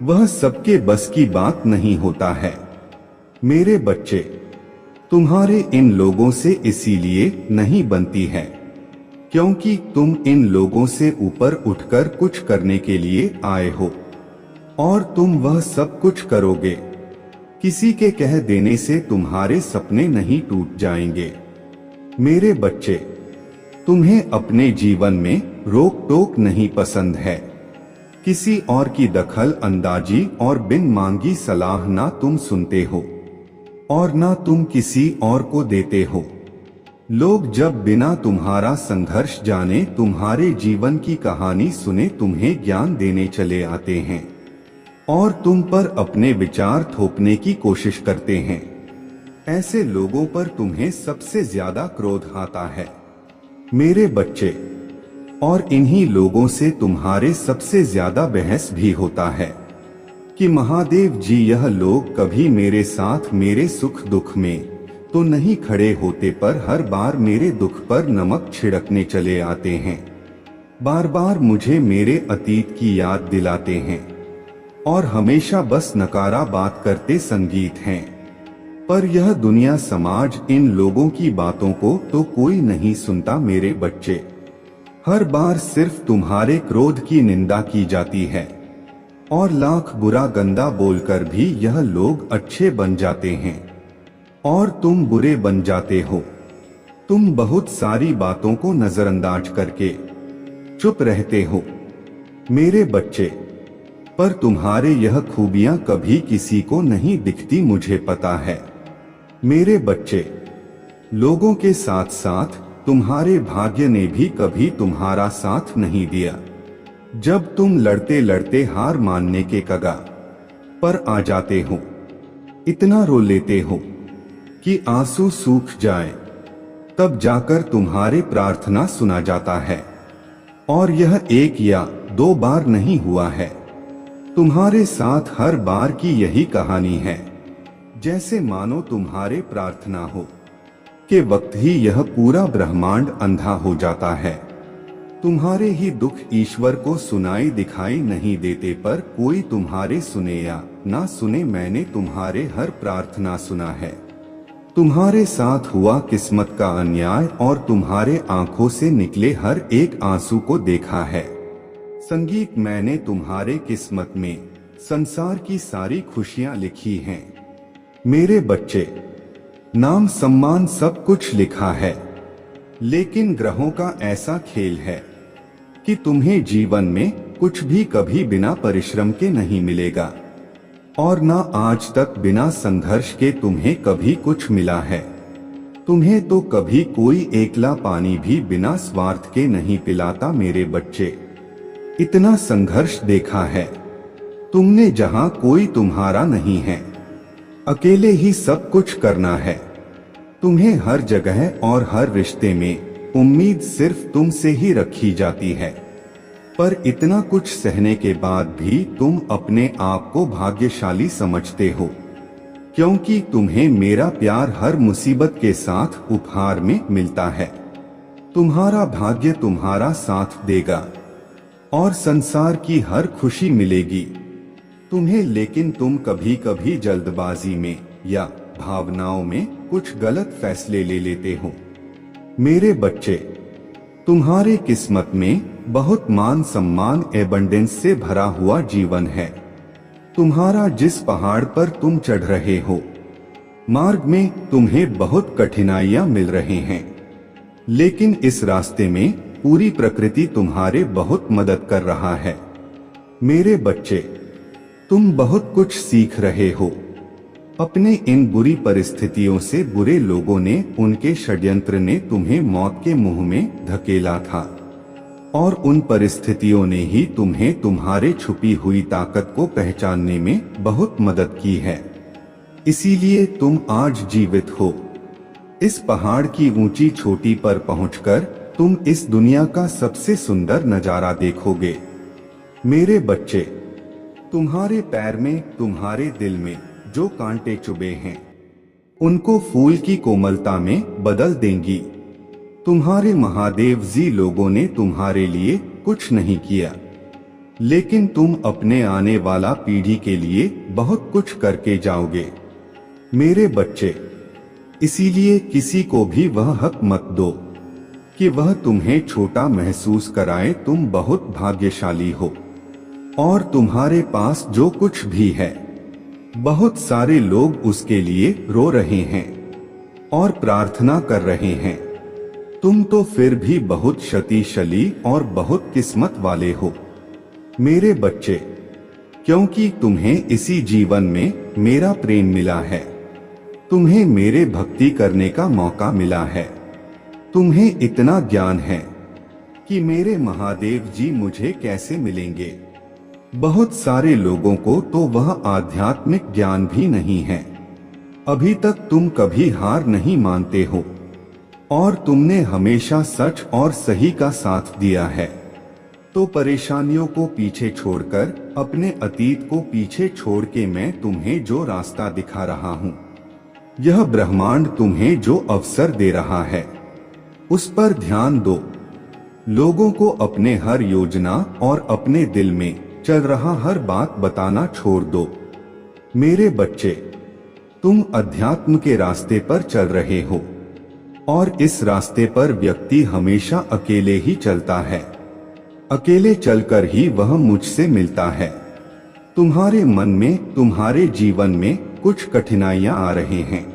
Speaker 1: वह सबके बस की बात नहीं होता है। मेरे बच्चे, तुम्हारे इन लोगों से इसीलिए नहीं बनती है क्योंकि तुम इन लोगों से ऊपर उठकर कुछ करने के लिए आए हो, और तुम वह सब कुछ करोगे। किसी के कह देने से तुम्हारे सपने नहीं टूट जाएंगे। मेरे बच्चे, तुम्हें अपने जीवन में रोक टोक नहीं पसंद है। किसी और की दखल अंदाजी और बिन मांगी सलाह ना तुम सुनते हो और ना तुम किसी और को देते हो। लोग जब बिना तुम्हारा संघर्ष जाने, तुम्हारे जीवन की कहानी सुने, तुम्हें ज्ञान देने चले आते हैं और तुम पर अपने विचार थोपने की कोशिश करते हैं। ऐसे लोगों पर तुम्हें सबसे ज्यादा क्रोध आता है। मेरे बच्चे, और इन्हीं लोगों से तुम्हारे सबसे ज्यादा बहस भी होता है कि महादेव जी, यह लोग कभी मेरे साथ मेरे सुख दुख में तो नहीं खड़े होते, पर हर बार मेरे दुख पर नमक छिड़कने चले आते हैं। बार बार मुझे मेरे अतीत की याद दिलाते हैं और हमेशा बस नकारा बात करते संगीत हैं। पर यह दुनिया, समाज, इन लोगों की बातों को तो कोई नहीं सुनता। मेरे बच्चे, हर बार सिर्फ तुम्हारे क्रोध की निंदा की जाती है और लाख बुरा गंदा बोलकर भी यह लोग अच्छे बन जाते हैं और तुम बुरे बन जाते हो। तुम बहुत सारी बातों को नजरअंदाज करके चुप रहते हो। मेरे बच्चे, पर तुम्हारे यह खूबियां कभी किसी को नहीं दिखती, मुझे पता है। मेरे बच्चे, लोगों के साथ साथ तुम्हारे भाग्य ने भी कभी तुम्हारा साथ नहीं दिया। जब तुम लड़ते लड़ते हार मानने के कगार पर आ जाते हो, इतना रो लेते हो कि आंसू सूख जाए, तब जाकर तुम्हारे प्रार्थना सुना जाता है। और यह एक या दो बार नहीं हुआ है, तुम्हारे साथ हर बार की यही कहानी है। जैसे मानो तुम्हारे प्रार्थना हो के वक्त ही यह पूरा ब्रह्मांड अंधा हो जाता है। तुम्हारे ही दुख ईश्वर को सुनाई दिखाई नहीं देते, पर कोई तुम्हारे सुने या ना सुने, मैंने तुम्हारे हर प्रार्थना सुना है। तुम्हारे साथ हुआ किस्मत का अन्याय और तुम्हारे आंखों से निकले हर एक आंसू को देखा है। संगीत, मैंने तुम्हारे किस्मत में संसार की सारी खुशियां लिखी हैं। मेरे बच्चे, नाम सम्मान सब कुछ लिखा है, लेकिन ग्रहों का ऐसा खेल है कि तुम्हें जीवन में कुछ भी कभी बिना परिश्रम के नहीं मिलेगा, और ना आज तक बिना संघर्ष के तुम्हें कभी कुछ मिला है। तुम्हें तो कभी कोई एकला पानी भी बिना स्वार्थ के नहीं पिलाता। मेरे बच्चे, इतना संघर्ष देखा है तुमने, जहां कोई तुम्हारा नहीं है, अकेले ही सब कुछ करना है। तुम्हें हर जगह और हर रिश्ते में उम्मीद सिर्फ तुमसे ही रखी जाती है, पर इतना कुछ सहने के बाद भी तुम अपने आप को भाग्यशाली समझते हो, क्योंकि तुम्हें मेरा प्यार हर मुसीबत के साथ उपहार में मिलता है। तुम्हारा भाग्य तुम्हारा साथ देगा और संसार की हर खुशी मिलेगी तुम्हें, लेकिन तुम कभी कभी जल्दबाजी में या भावनाओं में कुछ गलत फैसले ले लेते हो। मेरे बच्चे, तुम्हारे किस्मत में बहुत मान सम्मान, एबंडेंस से भरा हुआ जीवन है। तुम्हारा जिस पहाड़ पर तुम चढ़ रहे हो, मार्ग में तुम्हें बहुत कठिनाइयां मिल रही हैं, लेकिन इस रास्ते में पूरी प्रकृति तुम्हारे बहुत मदद कर रहा है। मेरे बच्चे, तुम बहुत कुछ सीख रहे हो, अपने इन बुरी परिस्थितियों से बुरे लोगों ने, उनके षड्यंत्र ने तुम्हें मौत के मुंह में धकेला था, और उन परिस्थितियों ने ही तुम्हें तुम्हारे छुपी हुई ताकत को पहचानने में बहुत मदद की है। इसीलिए तुम आज जीवित हो। इस पहाड़ की ऊंची चोटी पर पहुंचकर तुम इस दुनिया का सबसे सुंदर नजारा देखोगे। मेरे बच्चे, तुम्हारे पैर में, तुम्हारे दिल में जो कांटे चुभे हैं, उनको फूल की कोमलता में बदल देंगी। तुम्हारे महादेव जी लोगों ने तुम्हारे लिए कुछ नहीं किया, लेकिन तुम अपने आने वाला पीढ़ी के लिए बहुत कुछ करके जाओगे। मेरे बच्चे, इसीलिए किसी को भी वह हक मत दो कि वह तुम्हें छोटा महसूस कराए। तुम बहुत भाग्यशाली हो, और तुम्हारे पास जो कुछ भी है, बहुत सारे लोग उसके लिए रो रहे हैं और प्रार्थना कर रहे हैं। तुम तो फिर भी बहुत शक्तिशाली और बहुत किस्मत वाले हो मेरे बच्चे, क्योंकि तुम्हें इसी जीवन में मेरा प्रेम मिला है। तुम्हें मेरे भक्ति करने का मौका मिला है। तुम्हें इतना ज्ञान है कि मेरे महादेव जी मुझे कैसे मिलेंगे। बहुत सारे लोगों को तो वह आध्यात्मिक ज्ञान भी नहीं है। अभी तक तुम कभी हार नहीं मानते हो, और तुमने हमेशा सच और सही का साथ दिया है। तो परेशानियों को पीछे छोड़कर, अपने अतीत को पीछे छोड़ के मैं तुम्हें जो रास्ता दिखा रहा हूँ, यह ब्रह्मांड तुम्हें जो अवसर दे रहा है, उस पर ध्यान दो। लोगों को अपने हर योजना और अपने दिल में चल रहा हर बात बताना छोड़ दो। मेरे बच्चे, तुम अध्यात्म के रास्ते पर चल रहे हो, और इस रास्ते पर व्यक्ति हमेशा अकेले ही चलता है। अकेले चलकर ही वह मुझसे मिलता है। तुम्हारे मन में, तुम्हारे जीवन में कुछ कठिनाइयां आ रहे हैं।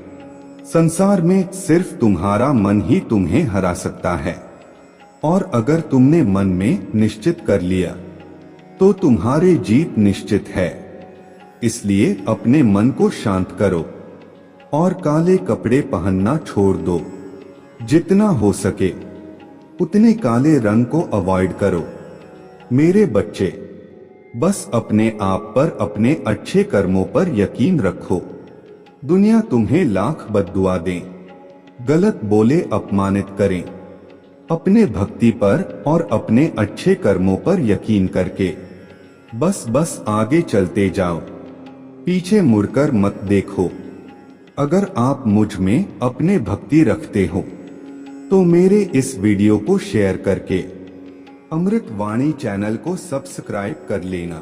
Speaker 1: संसार में सिर्फ तुम्हारा मन ही तुम्हें हरा सकता है, और अगर तुमने मन में निश्चित कर लिया तो तुम्हारी जीत निश्चित है। इसलिए अपने मन को शांत करो और काले कपड़े पहनना छोड़ दो। जितना हो सके उतने काले रंग को अवॉइड करो। मेरे बच्चे, बस अपने आप पर, अपने अच्छे कर्मों पर यकीन रखो। दुनिया तुम्हें लाख बद्दुआ दें, गलत बोले, अपमानित करें, अपने भक्ति पर और अपने अच्छे कर्मों पर यकीन करके बस आगे चलते जाओ। पीछे मुड़कर मत देखो। अगर आप मुझ में अपने भक्ति रखते हो तो मेरे इस वीडियो को शेयर करके अमृत वाणी चैनल को सब्सक्राइब कर लेना,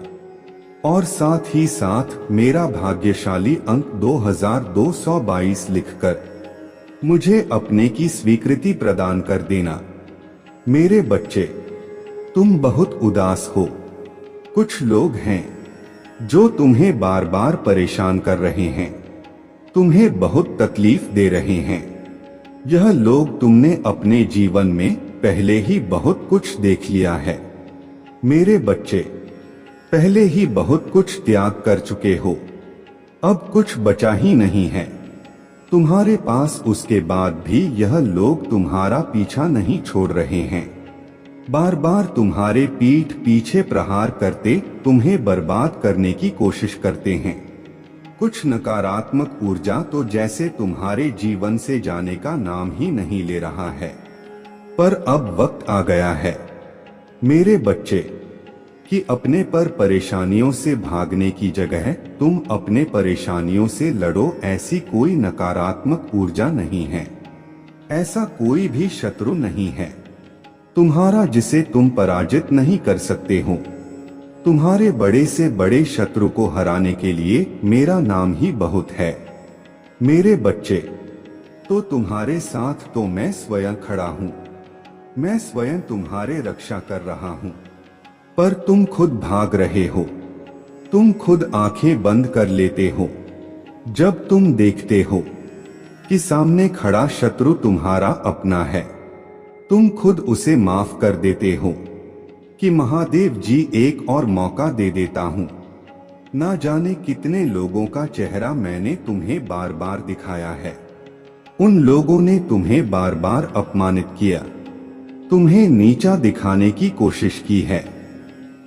Speaker 1: और साथ ही साथ मेरा भाग्यशाली अंक 2222 लिखकर मुझे अपने की स्वीकृति प्रदान कर देना। मेरे बच्चे, तुम बहुत उदास हो। कुछ लोग हैं जो तुम्हें बार बार परेशान कर रहे हैं, तुम्हें बहुत तकलीफ दे रहे हैं। यह लोग तुमने अपने जीवन में पहले ही बहुत कुछ देख लिया है। मेरे बच्चे, पहले ही बहुत कुछ त्याग कर चुके हो, अब कुछ बचा ही नहीं है तुम्हारे पास। उसके बाद भी यह लोग तुम्हारा पीछा नहीं छोड़ रहे हैं। बार बार तुम्हारे पीठ पीछे प्रहार करते तुम्हें बर्बाद करने की कोशिश करते हैं। कुछ नकारात्मक ऊर्जा तो जैसे तुम्हारे जीवन से जाने का नाम ही नहीं ले रहा है। पर अब वक्त आ गया है मेरे बच्चे कि अपने पर परेशानियों से भागने की जगह तुम अपने परेशानियों से लड़ो। ऐसी कोई नकारात्मक ऊर्जा नहीं है, ऐसा कोई भी शत्रु नहीं है तुम्हारा जिसे तुम पराजित नहीं कर सकते हो। तुम्हारे बड़े से बड़े शत्रु को हराने के लिए मेरा नाम ही बहुत है। मेरे बच्चे, तो तुम्हारे साथ तो मैं स्वयं खड़ा हूँ। मैं स्वयं तुम्हारे रक्षा कर रहा हूँ, पर तुम खुद भाग रहे हो। तुम खुद आंखें बंद कर लेते हो जब तुम देखते हो कि सामने खड़ा शत्रु तुम्हारा अपना है। तुम खुद उसे माफ कर देते हो कि महादेव जी एक और मौका दे देता हूँ। ना जाने कितने लोगों का चेहरा मैंने तुम्हें बार बार दिखाया है। उन लोगों ने तुम्हें बार बार अपमानित किया, तुम्हें नीचा दिखाने की कोशिश की है,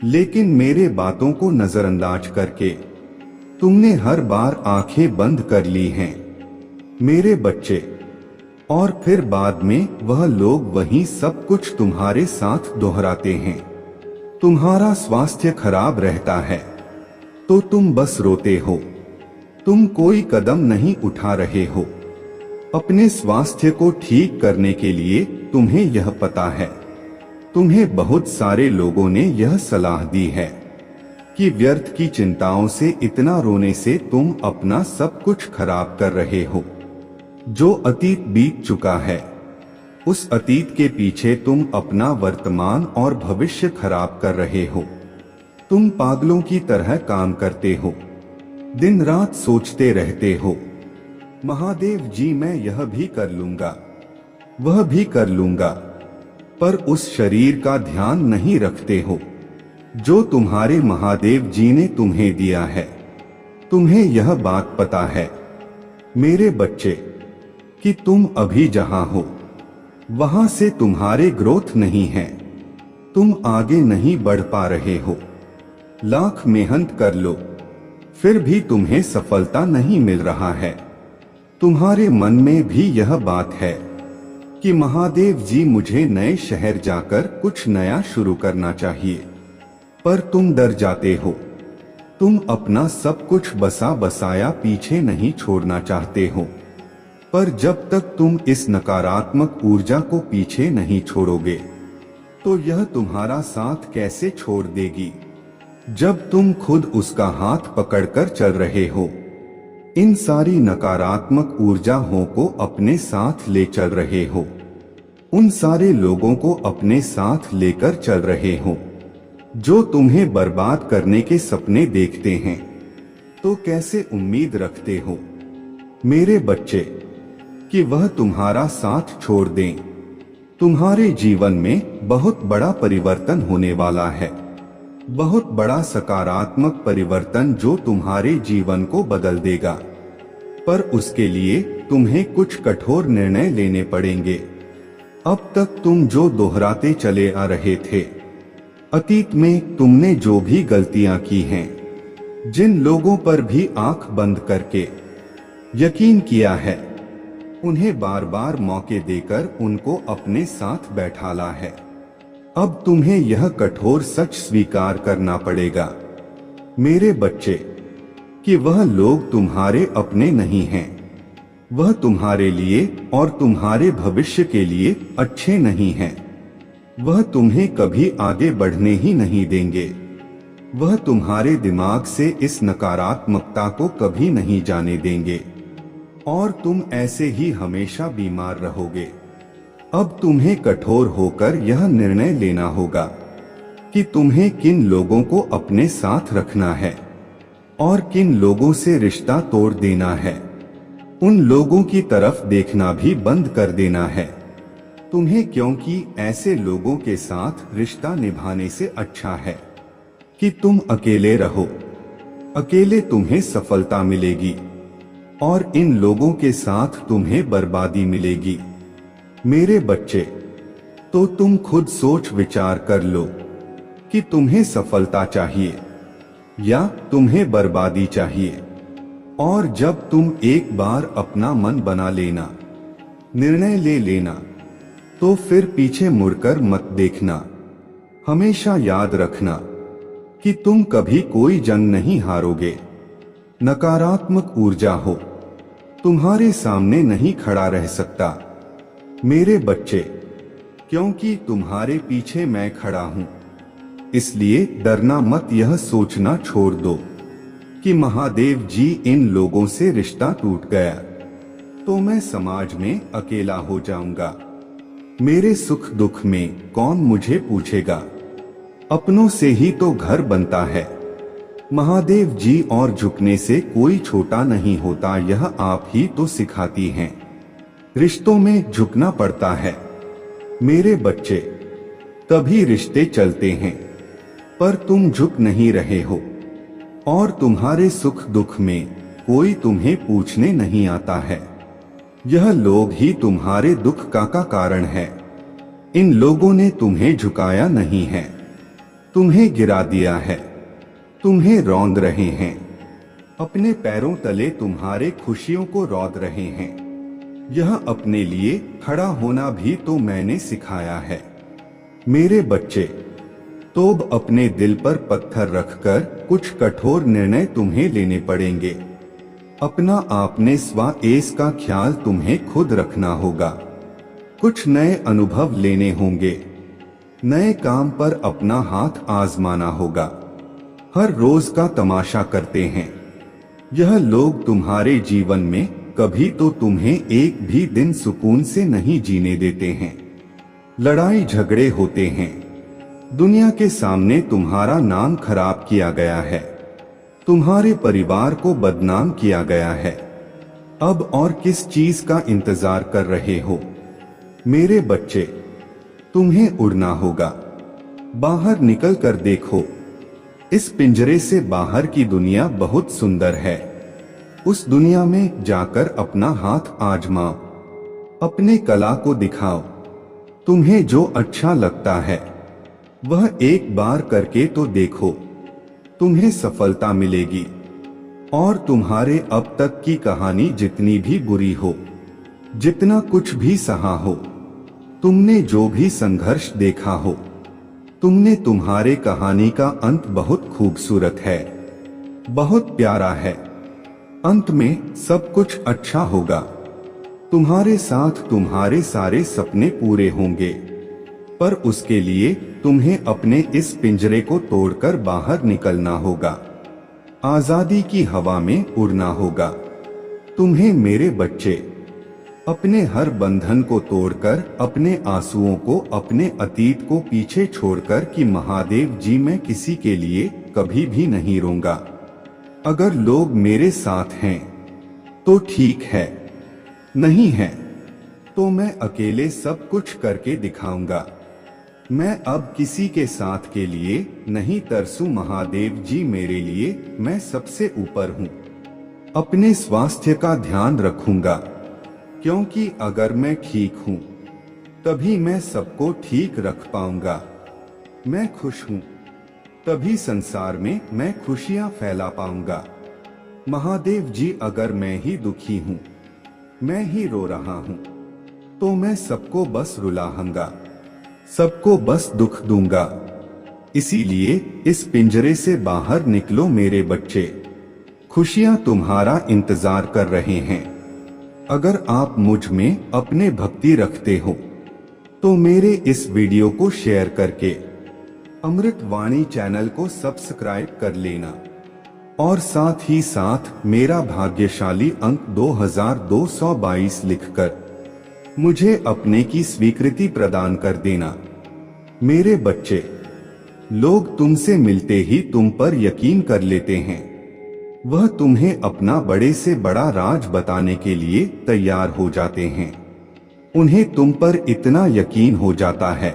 Speaker 1: लेकिन मेरे बातों को नजरअंदाज करके तुमने हर बार आंखें बंद कर ली हैं, मेरे बच्चे। और फिर बाद में वह लोग वही सब कुछ तुम्हारे साथ दोहराते हैं। तुम्हारा स्वास्थ्य खराब रहता है तो तुम बस रोते हो, तुम कोई कदम नहीं उठा रहे हो। अपने स्वास्थ्य को ठीक करने के लिए तुम्हें यह पता है, तुम्हें बहुत सारे लोगों ने यह सलाह दी है कि व्यर्थ की चिंताओं से इतना रोने से तुम अपना सब कुछ खराब कर रहे हो। जो अतीत बीत चुका है, उस अतीत के पीछे तुम अपना वर्तमान और भविष्य खराब कर रहे हो। तुम पागलों की तरह काम करते हो, दिन रात सोचते रहते हो, महादेव जी मैं यह भी कर लूंगा, वह भी कर लूंगा, पर उस शरीर का ध्यान नहीं रखते हो जो तुम्हारे महादेव जी ने तुम्हें दिया है। तुम्हें यह बात पता है मेरे बच्चे कि तुम अभी जहां हो वहां से तुम्हारे ग्रोथ नहीं है, तुम आगे नहीं बढ़ पा रहे हो। लाख मेहनत कर लो फिर भी तुम्हें सफलता नहीं मिल रहा है। तुम्हारे मन में भी यह बात है कि महादेव जी मुझे नए शहर जाकर कुछ नया शुरू करना चाहिए, पर तुम डर जाते हो। तुम अपना सब कुछ बसा बसाया पीछे नहीं छोड़ना चाहते हो, पर जब तक तुम इस नकारात्मक ऊर्जा को पीछे नहीं छोड़ोगे तो यह तुम्हारा साथ कैसे छोड़ देगी जब तुम खुद उसका हाथ पकड़कर चल रहे हो। इन सारी नकारात्मक ऊर्जाओं को अपने साथ ले चल रहे हो, उन सारे लोगों को अपने साथ लेकर चल रहे हो जो तुम्हें बर्बाद करने के सपने देखते हैं। तो कैसे उम्मीद रखते हो मेरे बच्चे कि वह तुम्हारा साथ छोड़ दें। तुम्हारे जीवन में बहुत बड़ा परिवर्तन होने वाला है, बहुत बड़ा सकारात्मक परिवर्तन जो तुम्हारे जीवन को बदल देगा, पर उसके लिए तुम्हें कुछ कठोर निर्णय लेने पड़ेंगे। अब तक तुम जो दोहराते चले आ रहे थे, अतीत में तुमने जो भी गलतियां की हैं, जिन लोगों पर भी आंख बंद करके यकीन किया है, उन्हें बार बार मौके देकर उनको अपने साथ बैठाला है। अब तुम्हें यह कठोर सच स्वीकार करना पड़ेगा मेरे बच्चे कि वह लोग तुम्हारे अपने नहीं हैं, वह तुम्हारे लिए और तुम्हारे भविष्य के लिए अच्छे नहीं हैं। वह तुम्हें कभी आगे बढ़ने ही नहीं देंगे, वह तुम्हारे दिमाग से इस नकारात्मकता को कभी नहीं जाने देंगे और तुम ऐसे ही हमेशा बीमार रहोगे। अब तुम्हें कठोर होकर यह निर्णय लेना होगा कि तुम्हें किन लोगों को अपने साथ रखना है और किन लोगों से रिश्ता तोड़ देना है। उन लोगों की तरफ देखना भी बंद कर देना है तुम्हें, क्योंकि ऐसे लोगों के साथ रिश्ता निभाने से अच्छा है कि तुम अकेले रहो। अकेले तुम्हें सफलता मिलेगी और इन लोगों के साथ तुम्हें बर्बादी मिलेगी मेरे बच्चे। तो तुम खुद सोच विचार कर लो कि तुम्हें सफलता चाहिए या तुम्हें बर्बादी चाहिए। और जब तुम एक बार अपना मन बना लेना, निर्णय ले लेना, तो फिर पीछे मुड़कर मत देखना। हमेशा याद रखना कि तुम कभी कोई जंग नहीं हारोगे। नकारात्मक ऊर्जा हो तुम्हारे सामने नहीं खड़ा रह सकता मेरे बच्चे, क्योंकि तुम्हारे पीछे मैं खड़ा हूं। इसलिए डरना मत, यह सोचना छोड़ दो कि महादेव जी इन लोगों से रिश्ता टूट गया तो मैं समाज में अकेला हो जाऊंगा। मेरे सुख दुख में कौन मुझे पूछेगा। अपनों से ही तो घर बनता है महादेव जी, और झुकने से कोई छोटा नहीं होता, यह आप ही तो सिखाती हैं। रिश्तों में झुकना पड़ता है मेरे बच्चे, तभी रिश्ते चलते हैं, पर तुम झुक नहीं रहे हो और तुम्हारे सुख दुख में कोई तुम्हें पूछने नहीं आता है। यह लोग ही तुम्हारे दुख का कारण है। इन लोगों ने तुम्हें झुकाया नहीं है, तुम्हें गिरा दिया है, तुम्हें रौंद रहे हैं। अपने पैरों तले तुम्हारे खुशियों को रौंद रहे हैं। यह अपने लिए खड़ा होना भी तो मैंने सिखाया है। मेरे बच्चे, तो अब अपने दिल पर पत्थर रखकर कुछ कठोर निर्णय तुम्हें लेने पड़ेंगे। अपना आपने स्व-एस का ख्याल तुम्हें खुद रखना होगा। कुछ नए अनुभव लेने होंगे। नए काम पर अपना हाथ आजमाना होगा। हर रोज का तमाशा करते हैं। यह लोग तुम्हारे जीवन में कभी तो तुम्हें एक भी दिन सुकून से नहीं जीने देते हैं। लड़ाई झगड़े होते हैं। दुनिया के सामने तुम्हारा नाम खराब किया गया है। तुम्हारे परिवार को बदनाम किया गया है। अब और किस चीज का इंतजार कर रहे हो? मेरे बच्चे, तुम्हें उड़ना होगा। बाहर निकल कर देखो। इस पिंजरे से बाहर की दुनिया बहुत सुंदर है। उस दुनिया में जाकर अपना हाथ आजमाओ। अपने कला को दिखाओ। तुम्हें जो अच्छा लगता है वह एक बार करके तो देखो। तुम्हें सफलता मिलेगी। और तुम्हारे अब तक की कहानी जितनी भी बुरी हो, जितना कुछ भी सहा हो, तुमने जो भी संघर्ष देखा हो, तुम्हारे कहानी का अंत बहुत खूबसूरत है, बहुत प्यारा है। अंत में सब कुछ अच्छा होगा। तुम्हारे साथ तुम्हारे सारे सपने पूरे होंगे। पर उसके लिए तुम्हें अपने इस पिंजरे को तोड़कर बाहर निकलना होगा। आजादी की हवा में उड़ना होगा। तुम्हें मेरे बच्चे, अपने हर बंधन को तोड़कर, अपने आंसुओं को, अपने अतीत को पीछे छोड़कर कि महादेव जी मैं किसी के लिए कभी भी नहीं रोऊंगा। अगर लोग मेरे साथ हैं तो ठीक है, नहीं है तो मैं अकेले सब कुछ करके दिखाऊंगा। मैं अब किसी के साथ के लिए नहीं तरसूं। महादेव जी मेरे लिए मैं सबसे ऊपर हूँ। अपने स्वास्थ्य का ध्यान रखूंगा, क्योंकि अगर मैं ठीक हूँ तभी मैं सबको ठीक रख पाऊंगा। मैं खुश हूँ तभी संसार में मैं खुशियाँ फैला पाऊंगा। महादेव जी अगर मैं ही दुखी हूँ, मैं ही रो रहा हूँ, तो मैं सबको बस रुलाऊंगा, सबको बस दुख दूंगा। इसीलिए इस पिंजरे से बाहर निकलो मेरे बच्चे। खुशियां तुम्हारा इंतजार कर रहे हैं। अगर आप मुझ में अपने भक्ति रखते हो तो मेरे इस वीडियो को शेयर करके अमृत वाणी चैनल को सब्सक्राइब कर लेना और साथ ही साथ मेरा भाग्यशाली अंक 2222 लिखकर मुझे अपने की स्वीकृति प्रदान कर देना। मेरे बच्चे, लोग तुमसे मिलते ही तुम पर यकीन कर लेते हैं। वह तुम्हें अपना बड़े से बड़ा राज बताने के लिए तैयार हो जाते हैं। उन्हें तुम पर इतना यकीन हो जाता है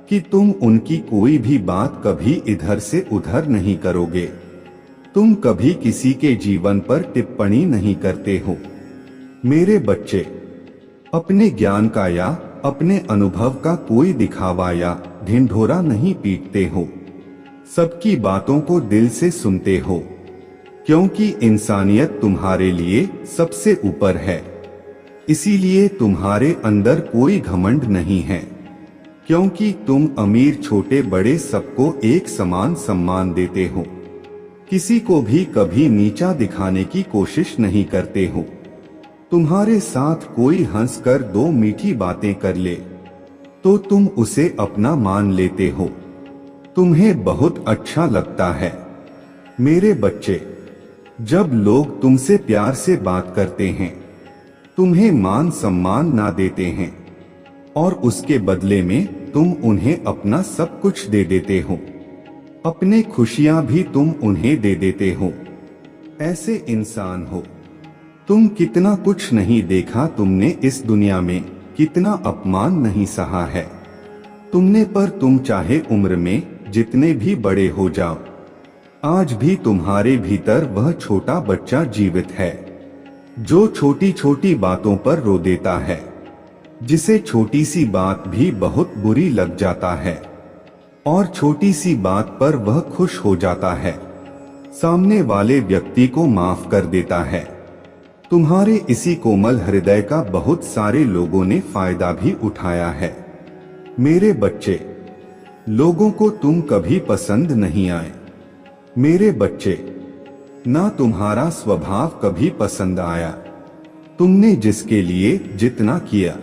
Speaker 1: कि तुम उनकी कोई भी बात कभी इधर से उधर नहीं करोगे। तुम कभी किसी के जीवन पर टिप्पणी नहीं करते हो। मेरे बच्चे, अपने ज्ञान का या अपने अनुभव का कोई दिखावा या ढिंढोरा नहीं पीटते हो। सबकी बातों को दिल से सुनते हो, क्योंकि इंसानियत तुम्हारे लिए सबसे ऊपर है। इसीलिए तुम्हारे अंदर कोई घमंड नहीं है, क्योंकि तुम अमीर छोटे बड़े सबको एक समान सम्मान देते हो। किसी को भी कभी नीचा दिखाने की कोशिश नहीं करते हो। तुम्हारे साथ कोई हंसकर दो मीठी बातें कर ले तो तुम उसे अपना मान लेते हो। तुम्हें बहुत अच्छा लगता है। मेरे बच्चे, जब लोग तुमसे प्यार से बात करते हैं, तुम्हें मान सम्मान ना देते हैं और उसके बदले में तुम उन्हें अपना सब कुछ दे देते हो, अपने खुशियां भी तुम उन्हें दे देते हो, ऐसे इंसान हो। तुम कितना कुछ नहीं देखा, तुमने इस दुनिया में कितना अपमान नहीं सहा है तुमने। पर तुम चाहे उम्र में जितने भी बड़े हो जाओ, आज भी तुम्हारे भीतर वह छोटा बच्चा जीवित है जो छोटी छोटी बातों पर रो देता है, जिसे छोटी सी बात भी बहुत बुरी लग जाता है और छोटी सी बात पर वह खुश हो जाता है, सामने वाले व्यक्ति को माफ कर देता है। तुम्हारे इसी कोमल हृदय का बहुत सारे लोगों ने फायदा भी उठाया है। मेरे बच्चे, लोगों को तुम कभी पसंद नहीं आए। मेरे बच्चे, ना तुम्हारा स्वभाव कभी पसंद आया। तुमने जिसके लिए जितना किया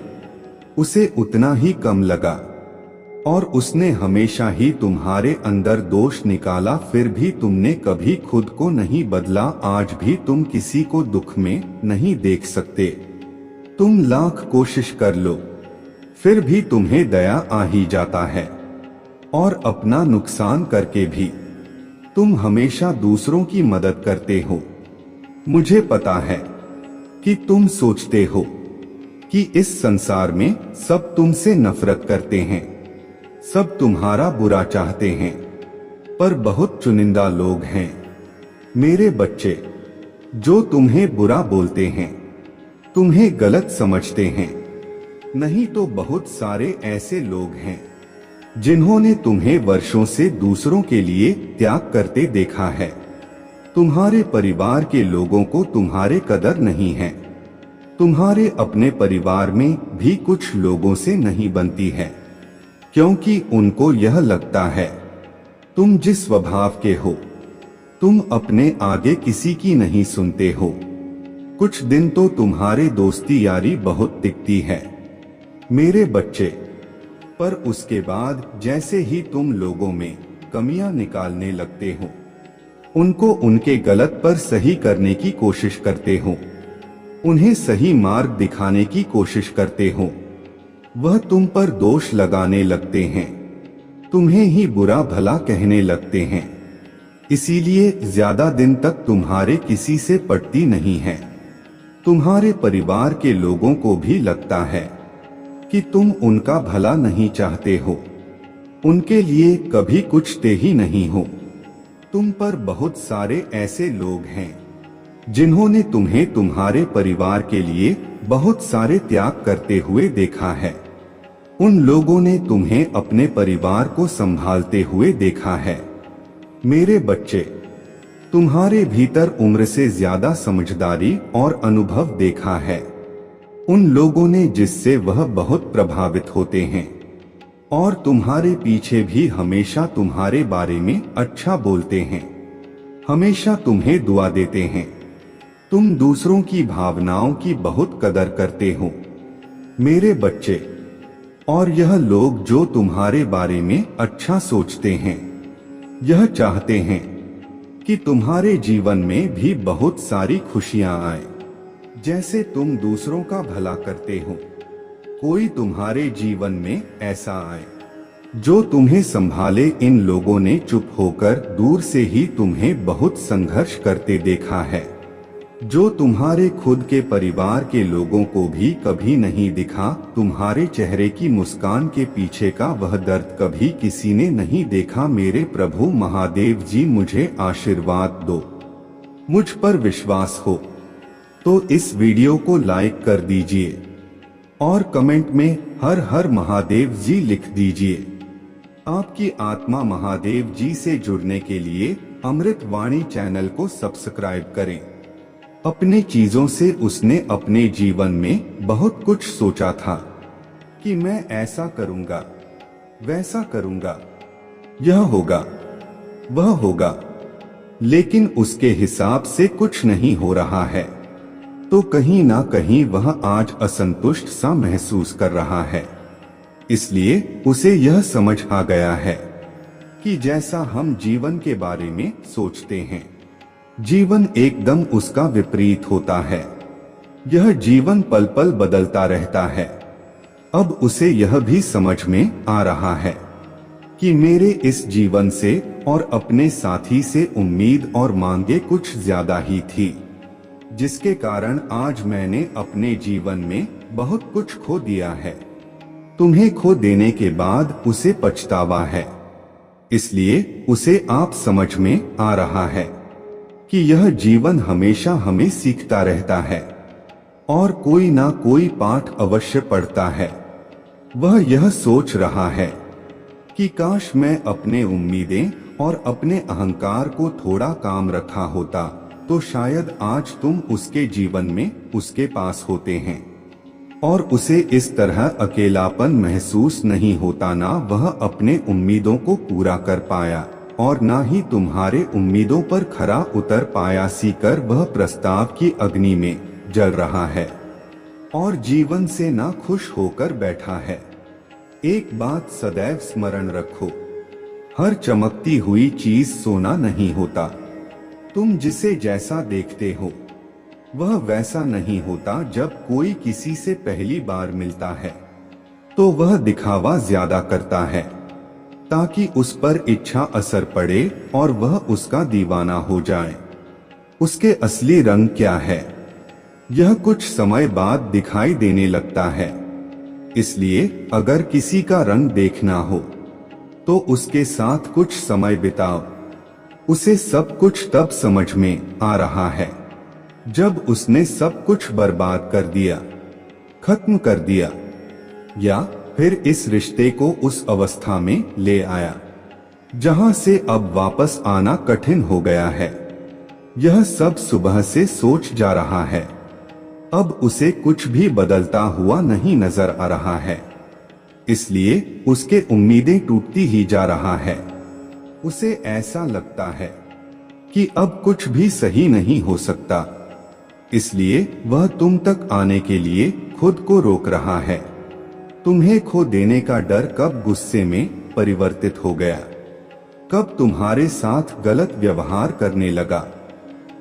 Speaker 1: उसे उतना ही कम लगा और उसने हमेशा ही तुम्हारे अंदर दोष निकाला, फिर भी तुमने कभी खुद को नहीं बदला। आज भी तुम किसी को दुख में नहीं देख सकते। तुम लाख कोशिश कर लो फिर भी तुम्हें दया आ ही जाता है और अपना नुकसान करके भी तुम हमेशा दूसरों की मदद करते हो। मुझे पता है कि तुम सोचते हो कि इस संसार में सब तुमसे नफरत करते हैं, सब तुम्हारा बुरा चाहते हैं, पर बहुत चुनिंदा लोग हैं मेरे बच्चे जो तुम्हें बुरा बोलते हैं, तुम्हें गलत समझते हैं। नहीं तो बहुत सारे ऐसे लोग हैं जिन्होंने तुम्हें वर्षों से दूसरों के लिए त्याग करते देखा है। तुम्हारे परिवार के लोगों को तुम्हारे कदर नहीं है। तुम्हारे अपने परिवार में भी कुछ लोगों से नहीं बनती है, क्योंकि उनको यह लगता है तुम जिस स्वभाव के हो तुम अपने आगे किसी की नहीं सुनते हो। कुछ दिन तो तुम्हारे दोस्ती यारी बहुत टिकती है मेरे बच्चे, पर उसके बाद जैसे ही तुम लोगों में कमियां निकालने लगते हो, उनको उनके गलत पर सही करने की कोशिश करते हो, उन्हें सही मार्ग दिखाने की कोशिश करते हो, वह तुम पर दोष लगाने लगते हैं, तुम्हें ही बुरा भला कहने लगते हैं। इसीलिए ज्यादा दिन तक तुम्हारे किसी से पटती नहीं है। तुम्हारे परिवार के लोगों को भी लगता है कि तुम उनका भला नहीं चाहते हो, उनके लिए कभी कुछ दे ही नहीं हो। तुम पर बहुत सारे ऐसे लोग हैं जिन्होंने तुम्हें तुम्हारे परिवार के लिए बहुत सारे त्याग करते हुए देखा है। उन लोगों ने तुम्हें अपने परिवार को संभालते हुए देखा है। मेरे बच्चे, तुम्हारे भीतर उम्र से ज्यादा समझदारी और अनुभव देखा है उन लोगों ने जिससे वह बहुत प्रभावित होते हैं और तुम्हारे पीछे भी हमेशा तुम्हारे बारे में अच्छा बोलते हैं, हमेशा तुम्हें दुआ देते हैं। तुम दूसरों की भावनाओं की बहुत कदर करते हो मेरे बच्चे, और यह लोग जो तुम्हारे बारे में अच्छा सोचते हैं, यह चाहते हैं कि तुम्हारे जीवन में भी बहुत सारी खुशियां आए। जैसे तुम दूसरों का भला करते हो, कोई तुम्हारे जीवन में ऐसा आए जो तुम्हें संभाले। इन लोगों ने चुप होकर दूर से ही तुम्हें बहुत संघर्ष करते देखा है, जो तुम्हारे खुद के परिवार के लोगों को भी कभी नहीं दिखा। तुम्हारे चेहरे की मुस्कान के पीछे का वह दर्द कभी किसी ने नहीं देखा। मेरे प्रभु महादेव जी, मुझे आशीर्वाद दो। मुझ पर विश्वास हो तो इस वीडियो को लाइक कर दीजिए और कमेंट में हर हर महादेव जी लिख दीजिए। आपकी आत्मा महादेव जी से जुड़ने के लिए अमृत वाणी चैनल को सब्सक्राइब करें। अपने चीजों से उसने अपने जीवन में बहुत कुछ सोचा था कि मैं ऐसा करूंगा, वैसा करूंगा, यह होगा, वह होगा, लेकिन उसके हिसाब से कुछ नहीं हो रहा है, तो कहीं ना कहीं वह आज असंतुष्ट सा महसूस कर रहा है। इसलिए उसे यह समझ आ गया है कि जैसा हम जीवन के बारे में सोचते हैं, जीवन एकदम उसका विपरीत होता है। यह जीवन पल पल बदलता रहता है। अब उसे यह भी समझ में आ रहा है कि मेरे इस जीवन से और अपने साथी से उम्मीद और मांगे कुछ ज्यादा ही थी, जिसके कारण आज मैंने अपने जीवन में बहुत कुछ खो दिया है। तुम्हें खो देने के बाद उसे पछतावा है। इसलिए उसे आप समझ में आ रहा है कि यह जीवन हमेशा हमें सीखता रहता है और कोई ना कोई पाठ अवश्य पढ़ता है। वह यह सोच रहा है कि काश मैं अपने उम्मीदें और अपने अहंकार को थोड़ा काम रखा होता तो शायद आज तुम उसके जीवन में उसके पास होते हैं और उसे इस तरह अकेलापन महसूस नहीं होता, ना वह अपने उम्मीदों को पूरा कर पाया और ना ही तुम्हारे उम्मीदों पर खरा उतर पाया। सीकर वह प्रस्ताव की अग्नि में जल रहा है और जीवन से ना खुश होकर बैठा है। एक बात सदैव स्मरण रखो, हर चमकती हुई चीज सोना नहीं होता। तुम जिसे जैसा देखते हो वह वैसा नहीं होता। जब कोई किसी से पहली बार मिलता है तो वह दिखावा ज्यादा करता है ताकि उस पर इच्छा असर पड़े और वह उसका दीवाना हो जाए। उसके असली रंग क्या है यह कुछ समय बाद दिखाई देने लगता है। इसलिए अगर किसी का रंग देखना हो तो उसके साथ कुछ समय बिताओ। उसे सब कुछ तब समझ में आ रहा है जब उसने सब कुछ बर्बाद कर दिया, खत्म कर दिया, या फिर इस रिश्ते को उस अवस्था में ले आया जहां से अब वापस आना कठिन हो गया है। यह सब सुबह से सोच जा रहा है। अब उसे कुछ भी बदलता हुआ नहीं नजर आ रहा है, इसलिए उसके उम्मीदें टूटती ही जा रहा है। उसे ऐसा लगता है कि अब कुछ भी सही नहीं हो सकता, इसलिए वह तुम तक आने के लिए खुद को रोक रहा है। तुम्हें खो देने का डर कब गुस्से में परिवर्तित हो गया, कब तुम्हारे साथ गलत व्यवहार करने लगा,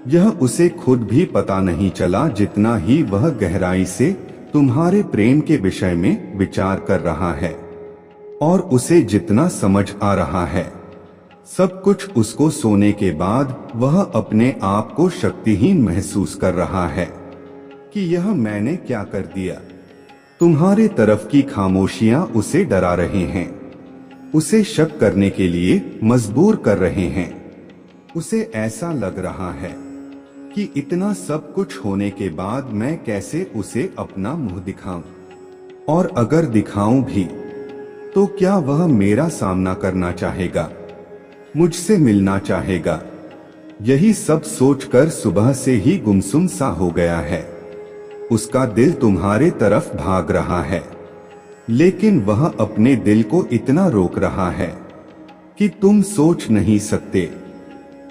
Speaker 1: यह उसे खुद भी पता नहीं चला। जितना ही वह गहराई से तुम्हारे प्रेम के विषय में विचार कर रहा है और उसे जितना समझ आ रहा है, सब कुछ उसको सोने के बाद वह अपने आप को शक्तिहीन महसूस कर रहा है कि यह मैंने क्या कर दिया। तुम्हारे तरफ की खामोशियां उसे डरा रहे हैं, उसे शक करने के लिए मजबूर कर रहे हैं। उसे ऐसा लग रहा है कि इतना सब कुछ होने के बाद मैं कैसे उसे अपना मुंह दिखाऊं, और अगर दिखाऊं भी तो क्या वह मेरा सामना करना चाहेगा, मुझसे मिलना चाहेगा। यही सब सोचकर सुबह से ही गुमसुम सा हो गया है। उसका दिल तुम्हारे तरफ भाग रहा है, लेकिन वह अपने दिल को इतना रोक रहा है कि तुम सोच नहीं सकते।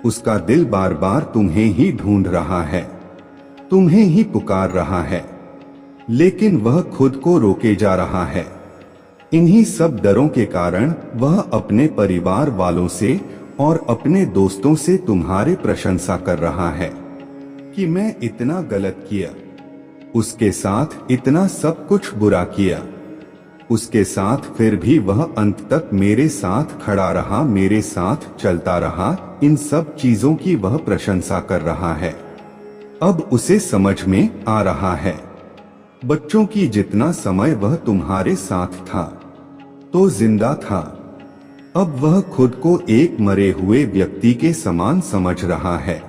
Speaker 1: उसका दिल बार बार तुम्हें ही ढूंढ रहा है, तुम्हें ही पुकार रहा है, लेकिन वह खुद को रोके जा रहा है। इन्हीं सब डरों के कारण वह अपने परिवार वालों से और अपने दोस्तों से तुम्हारे प्रशंसा कर रहा है कि मैं इतना गलत किया, उसके साथ इतना सब कुछ बुरा किया, उसके साथ फिर भी वह अंत तक मेरे साथ खड़ा रहा, मेरे साथ चलता रहा। इन सब चीजों की वह प्रशंसा कर रहा है। अब उसे समझ में आ रहा है, बच्चों की जितना समय वह तुम्हारे साथ था तो जिंदा था, अब वह खुद को एक मरे हुए व्यक्ति के समान समझ रहा है,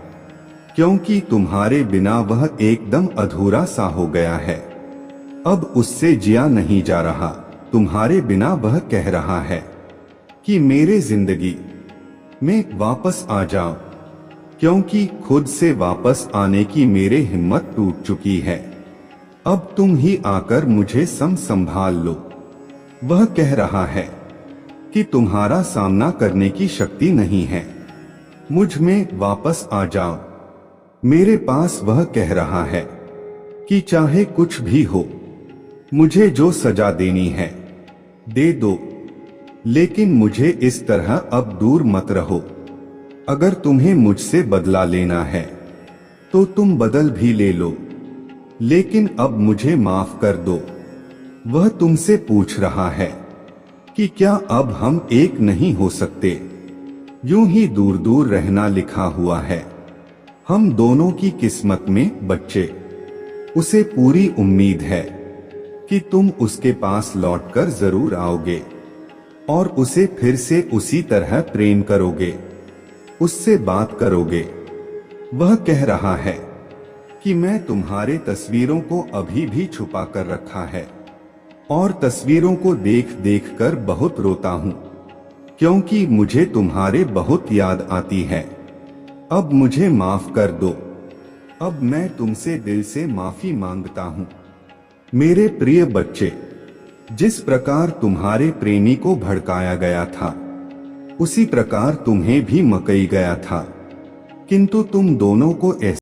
Speaker 1: क्योंकि तुम्हारे बिना वह एकदम अधूरा सा हो गया है। अब उससे जिया नहीं जा रहा। तुम्हारे बिना वह कह रहा है कि मेरे जिंदगी में वापस आ जाओ, क्योंकि खुद से वापस आने की मेरे हिम्मत टूट चुकी है। अब तुम ही आकर मुझे संभाल लो। वह कह रहा है कि तुम्हारा सामना करने की शक्ति नहीं है, मुझ में वापस आ जाओ मेरे पास। वह कह रहा है कि चाहे कुछ भी हो, मुझे जो सजा देनी है दे दो, लेकिन मुझे इस तरह अब दूर मत रहो। अगर तुम्हें मुझसे बदला लेना है तो तुम बदल भी ले लो, लेकिन अब मुझे माफ कर दो। वह तुमसे पूछ रहा है कि क्या अब हम एक नहीं हो सकते। यूं ही दूर दूर रहना लिखा हुआ है हम दोनों की किस्मत में बच्चे। उसे पूरी उम्मीद है कि तुम उसके पास लौटकर जरूर आओगे। और उसे फिर से उसी तरह प्रेम करोगे, उससे बात करोगे। वह कह रहा है कि मैं तुम्हारे तस्वीरों को अभी भी छुपा कर रखा है और तस्वीरों को देख देख कर बहुत रोता हूँ, क्योंकि मुझे तुम्हारे बहुत याद आती है। अब मुझे माफ कर दो। अब मैं तुमसे दिल से माफी मांगता हूँ। मेरे प्रिय बच्चे, जिस प्रकार तुम्हारे प्रेमी को भड़काया गया था, उसी प्रकार तुम्हें भी मकई गया था, किंतु तुम दोनों को